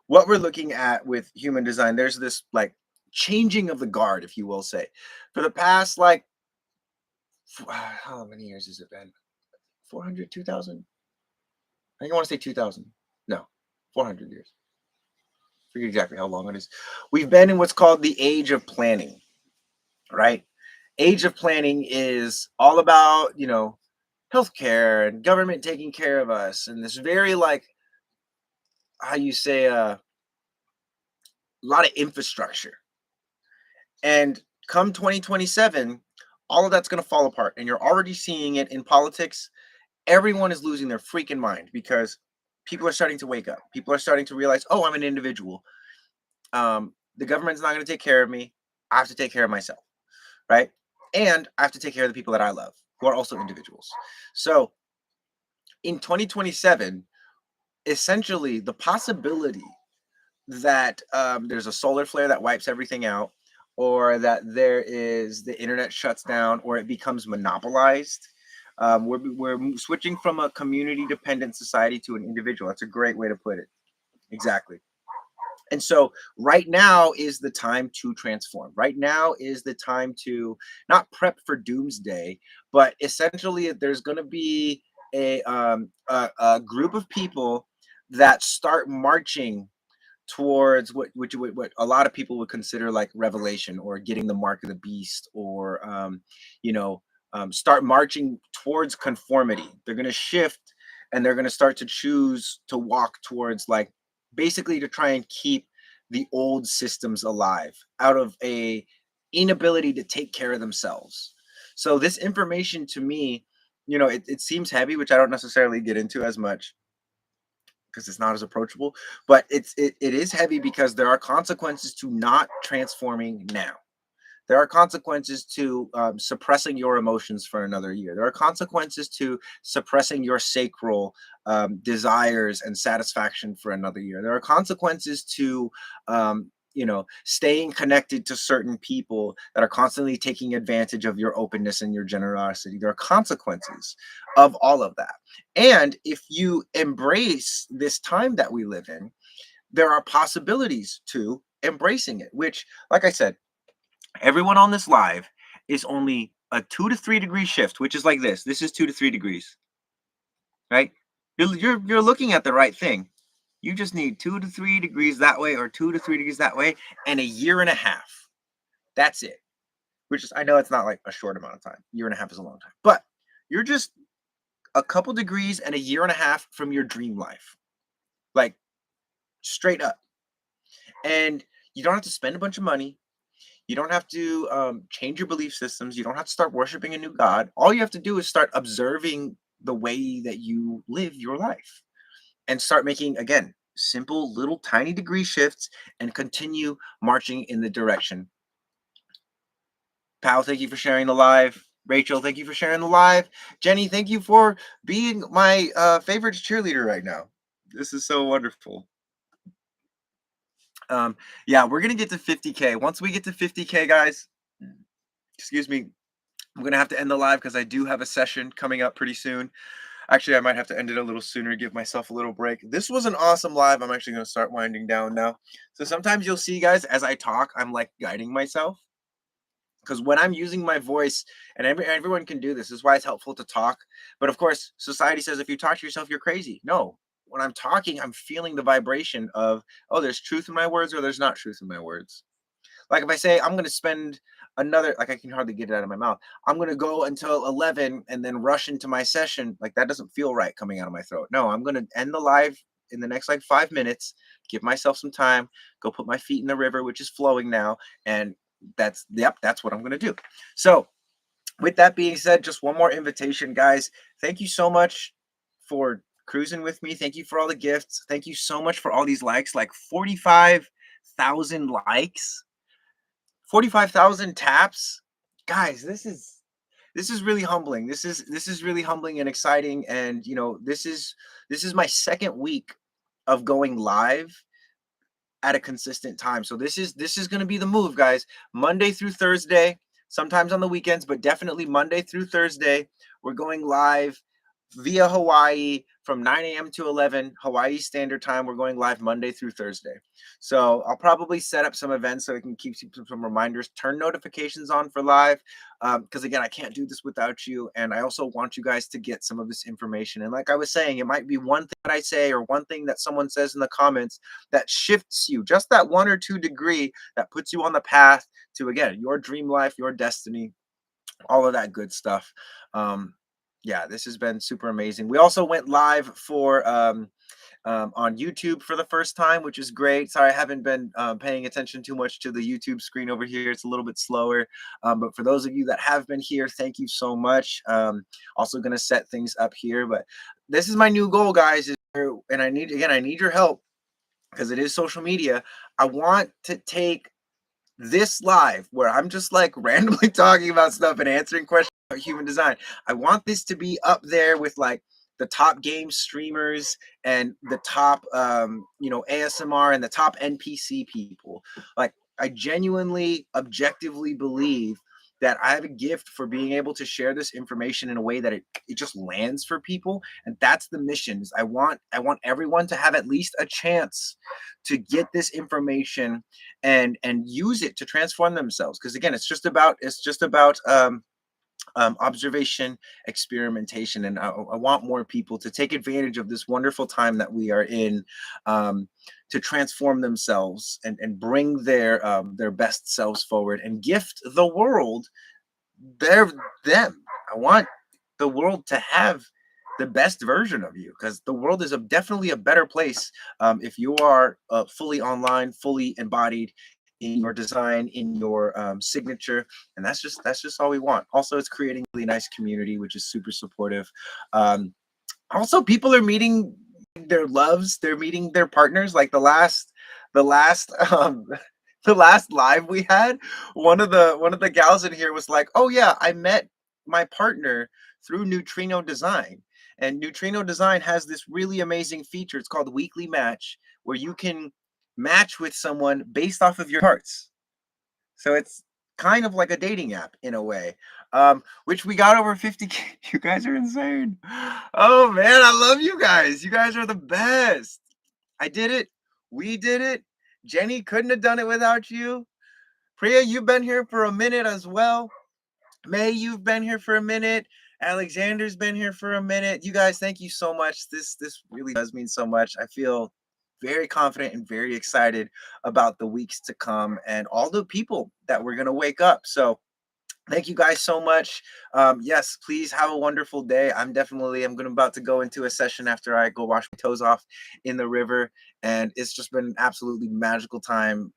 what we're looking at with human design. There's this like changing of the guard, if you will say, for the past like how many years has it been? 400, 2000? I think I want to say 2000. No, 400 years. Forget exactly how long it is. We've been in what's called the age of planning, right? Age of planning is all about, healthcare and government taking care of us and this very like how you say a lot of infrastructure. And come 2027, all of that's going to fall apart and you're already seeing it in politics. Everyone is losing their freaking mind because people are starting to wake up. People are starting to realize, oh, I'm an individual. The government's not going to take care of me. I have to take care of myself, right? And I have to take care of the people that I love, who are also individuals. So in 2027, essentially, the possibility that there's a solar flare that wipes everything out, or that there is the internet shuts down, or it becomes monopolized. We're switching from a community dependent society to an individual. That's a great way to put it. Exactly. And so right now is the time to transform. Right now is the time to not prep for doomsday, but essentially there's going to be a group of people that start marching towards what a lot of people would consider like revelation or getting the mark of the beast, or start marching towards conformity. They're going to shift and they're going to start to choose to walk towards like basically to try and keep the old systems alive out of a inability to take care of themselves. So this information to me, it seems heavy, which I don't necessarily get into as much because it's not as approachable, but it is heavy because there are consequences to not transforming now. There are consequences to suppressing your emotions for another year. There are consequences to suppressing your sacral desires and satisfaction for another year. There are consequences to staying connected to certain people that are constantly taking advantage of your openness and your generosity. There are consequences of all of that. And if you embrace this time that we live in, there are possibilities to embracing it, which, like I said, everyone on this live is only a 2 to 3 degree shift, which is like this. This is 2 to 3 degrees, right? You're looking at the right thing. You just need 2 to 3 degrees that way or 2 to 3 degrees that way, and a year and a half. That's it. Which is, I know it's not like a short amount of time. Year and a half is a long time, but you're just a couple degrees and a year and a half from your dream life, like straight up. And you don't have to spend a bunch of money. You don't have to change your belief systems. You don't have to start worshiping a new God. All you have to do is start observing the way that you live your life and start making, again, simple little tiny degree shifts and continue marching in the direction. Pal, thank you for sharing the live. Rachel, thank you for sharing the live. Jenny, thank you for being my favorite cheerleader right now. This is so wonderful. Yeah, we're gonna get to 50K. Once we get to 50K, guys, excuse me, I'm gonna have to end the live because I do have a session coming up pretty soon. Actually, I might have to end it a little sooner, give myself a little break. This was an awesome live. I'm actually gonna start winding down now. So sometimes you'll see, guys, as I talk, I'm like guiding myself. Because when I'm using my voice, and everyone can do this, is why it's helpful to talk. But of course, society says if you talk to yourself, you're crazy. No, when I'm talking, I'm feeling the vibration of, oh, there's truth in my words or there's not truth in my words. Like if I say I'm going to spend another, like I can hardly get it out of my mouth. I'm going to go until 11 and then rush into my session. Like that doesn't feel right coming out of my throat. No, I'm going to end the live in the next like 5 minutes, give myself some time, go put my feet in the river, which is flowing now. And that's what I'm going to do. So with that being said, just one more invitation, guys. Thank you so much for cruising with me. Thank you for all the gifts. Thank you so much for all these likes, like 45,000 likes. 45,000 taps. Guys, this is really humbling. This is really humbling and exciting, and this is my second week of going live at a consistent time. So this is going to be the move, guys. Monday through Thursday, sometimes on the weekends, but definitely Monday through Thursday. We're going live via Hawaii from 9 a.m. to 11 Hawaii Standard Time. We're going live Monday through Thursday. So I'll probably set up some events so I can keep some reminders, turn notifications on for live. Because again, I can't do this without you. And I also want you guys to get some of this information. And like I was saying, it might be one thing that I say or one thing that someone says in the comments that shifts you just that 1 or 2 degree that puts you on the path to, again, your dream life, your destiny, all of that good stuff. Um, yeah, this has been super amazing. We also went live for on YouTube for the first time, which is great. Sorry, I haven't been paying attention too much to the YouTube screen over here. It's a little bit slower. But for those of you that have been here, thank you so much. Also going to set things up here. But this is my new goal, guys. And I need your help because it is social media. I want to take this live where I'm just like randomly talking about stuff and answering questions about human design. I want this to be up there with like the top game streamers and the top ASMR and the top NPC people. Like I genuinely objectively believe that I have a gift for being able to share this information in a way that it just lands for people. And that's the mission. Is I want everyone to have at least a chance to get this information and use it to transform themselves, because again it's just about observation, experimentation, and I want more people to take advantage of this wonderful time that we are in, to transform themselves and bring their best selves forward and gift the world their them. I want the world to have the best version of you, because the world is definitely a better place if you are fully online, fully embodied in your design, in your signature, and that's just all we want. Also, it's creating a really nice community, which is super supportive. Um, Also, people are meeting their loves, they're meeting their partners. Like the last the last live we had, one of the gals in here was like, "Oh yeah, I met my partner through Neutrino Design." And Neutrino Design has this really amazing feature. It's called Weekly Match, where you can match with someone based off of your charts. So it's kind of like a dating app in a way, which we got over 50K. You guys are insane. Oh man, I love you guys. You guys are the best. I did it. We did it. Jenny couldn't have done it without you. Priya, you've been here for a minute as well. May, you've been here for a minute. Alexander's been here for a minute. You guys, thank you so much. This really does mean so much. I feel very confident and very excited about the weeks to come and all the people that we're gonna wake up. So thank you guys so much. Yes, please have a wonderful day. I'm gonna about to go into a session after I go wash my toes off in the river, and it's just been an absolutely magical time.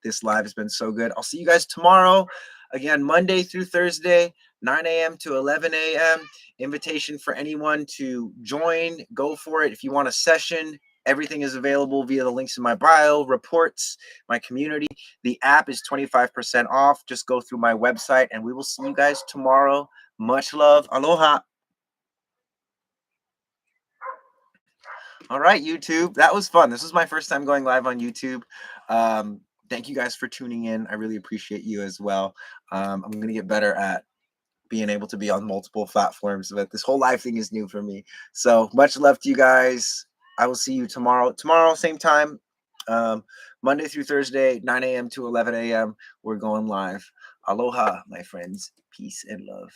This live has been so good. I'll see you guys tomorrow. Again, Monday through Thursday, 9 a.m. to 11 a.m. Invitation for anyone to join. Go for it. If you want a session, everything is available via the links in my bio, reports, my community. The app is 25% off. Just go through my website and we will see you guys tomorrow. Much love. Aloha. All right, YouTube. That was fun. This was my first time going live on YouTube. Thank you guys for tuning in. I really appreciate you as well. I'm going to get better at being able to be on multiple platforms, but this whole live thing is new for me. So much love to you guys. I will see you tomorrow. Tomorrow, same time, Monday through Thursday, 9 a.m. to 11 a.m. We're going live. Aloha, my friends. Peace and love.